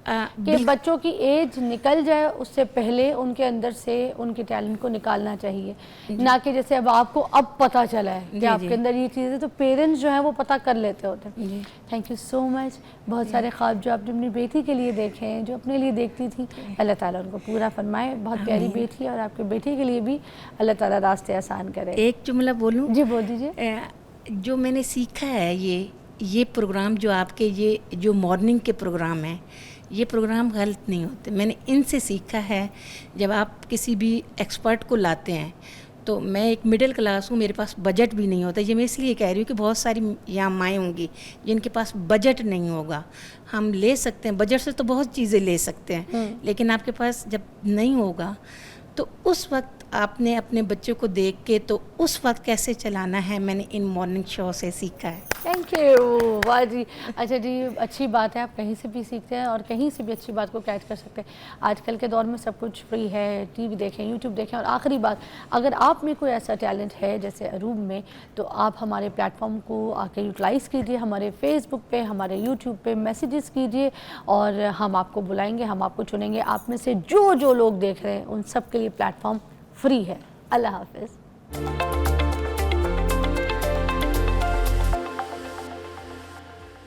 کہ بچوں کی ایج نکل جائے اس سے پہلے ان کے اندر سے ان کے ٹیلنٹ کو نکالنا چاہیے، نہ کہ جیسے اب آپ کو اب پتہ چلا ہے کہ آپ کے اندر یہ چیز ہے، تو پیرنٹس جو ہیں وہ پتہ کر لیتے ہوتے ہیں۔ تھینک یو سو مچ۔ بہت سارے خواب جو آپ نے اپنی بیٹی کے لیے دیکھے ہیں، جو اپنے لیے دیکھتی تھی، اللہ تعالیٰ ان کو پورا فرمائے۔ بہت پیاری بیٹی ہے، اور آپ کے بیٹی کے لیے بھی اللہ تعالیٰ راستے آسان کرے۔ ایک جملہ بولوں؟ جی بول دیجیے۔ جو میں نے سیکھا ہے، یہ پروگرام جو آپ کے یہ جو مارننگ کے پروگرام ہیں، یہ پروگرام غلط نہیں ہوتے۔ میں نے ان سے سیکھا ہے، جب آپ کسی بھی ایکسپرٹ کو لاتے ہیں، تو میں ایک مڈل کلاس ہوں، میرے پاس بجٹ بھی نہیں ہوتا۔ یہ میں اس لیے کہہ رہی ہوں کہ بہت ساری یہاں مائیں ہوں گی جن کے پاس بجٹ نہیں ہوگا۔ ہم لے سکتے ہیں، بجٹ سے تو بہت چیزیں لے سکتے ہیں، لیکن آپ کے پاس جب نہیں ہوگا تو اس وقت آپ نے اپنے بچوں کو دیکھ کے تو اس وقت کیسے چلانا ہے، میں نے ان مارننگ شو سے سیکھا ہے. Thank you. واہ جی. اچھا جی، اچھی بات ہے، آپ کہیں سے بھی سیکھتے ہیں اور کہیں سے بھی اچھی بات کو کیچ کر سکتے ہیں. آج کل کے دور میں سب کچھ فری ہے، ٹی وی دیکھیں، یوٹیوب دیکھیں. اور آخری بات، اگر آپ میں کوئی ایسا ٹیلنٹ ہے جیسے عروب میں، تو آپ ہمارے پلیٹ فارم کو آ کے یوٹیلائز کیجیے. ہمارے فیس بک پہ، ہمارے یوٹیوب پہ میسیجز کیجیے اور ہم آپ کو بلائیں گے، ہم آپ کو چنیں گے. آپ میں سے جو لوگ دیکھ رہے ہیں ان سب کے لیے پلیٹ فارم فری ہے. اللہ حافظ.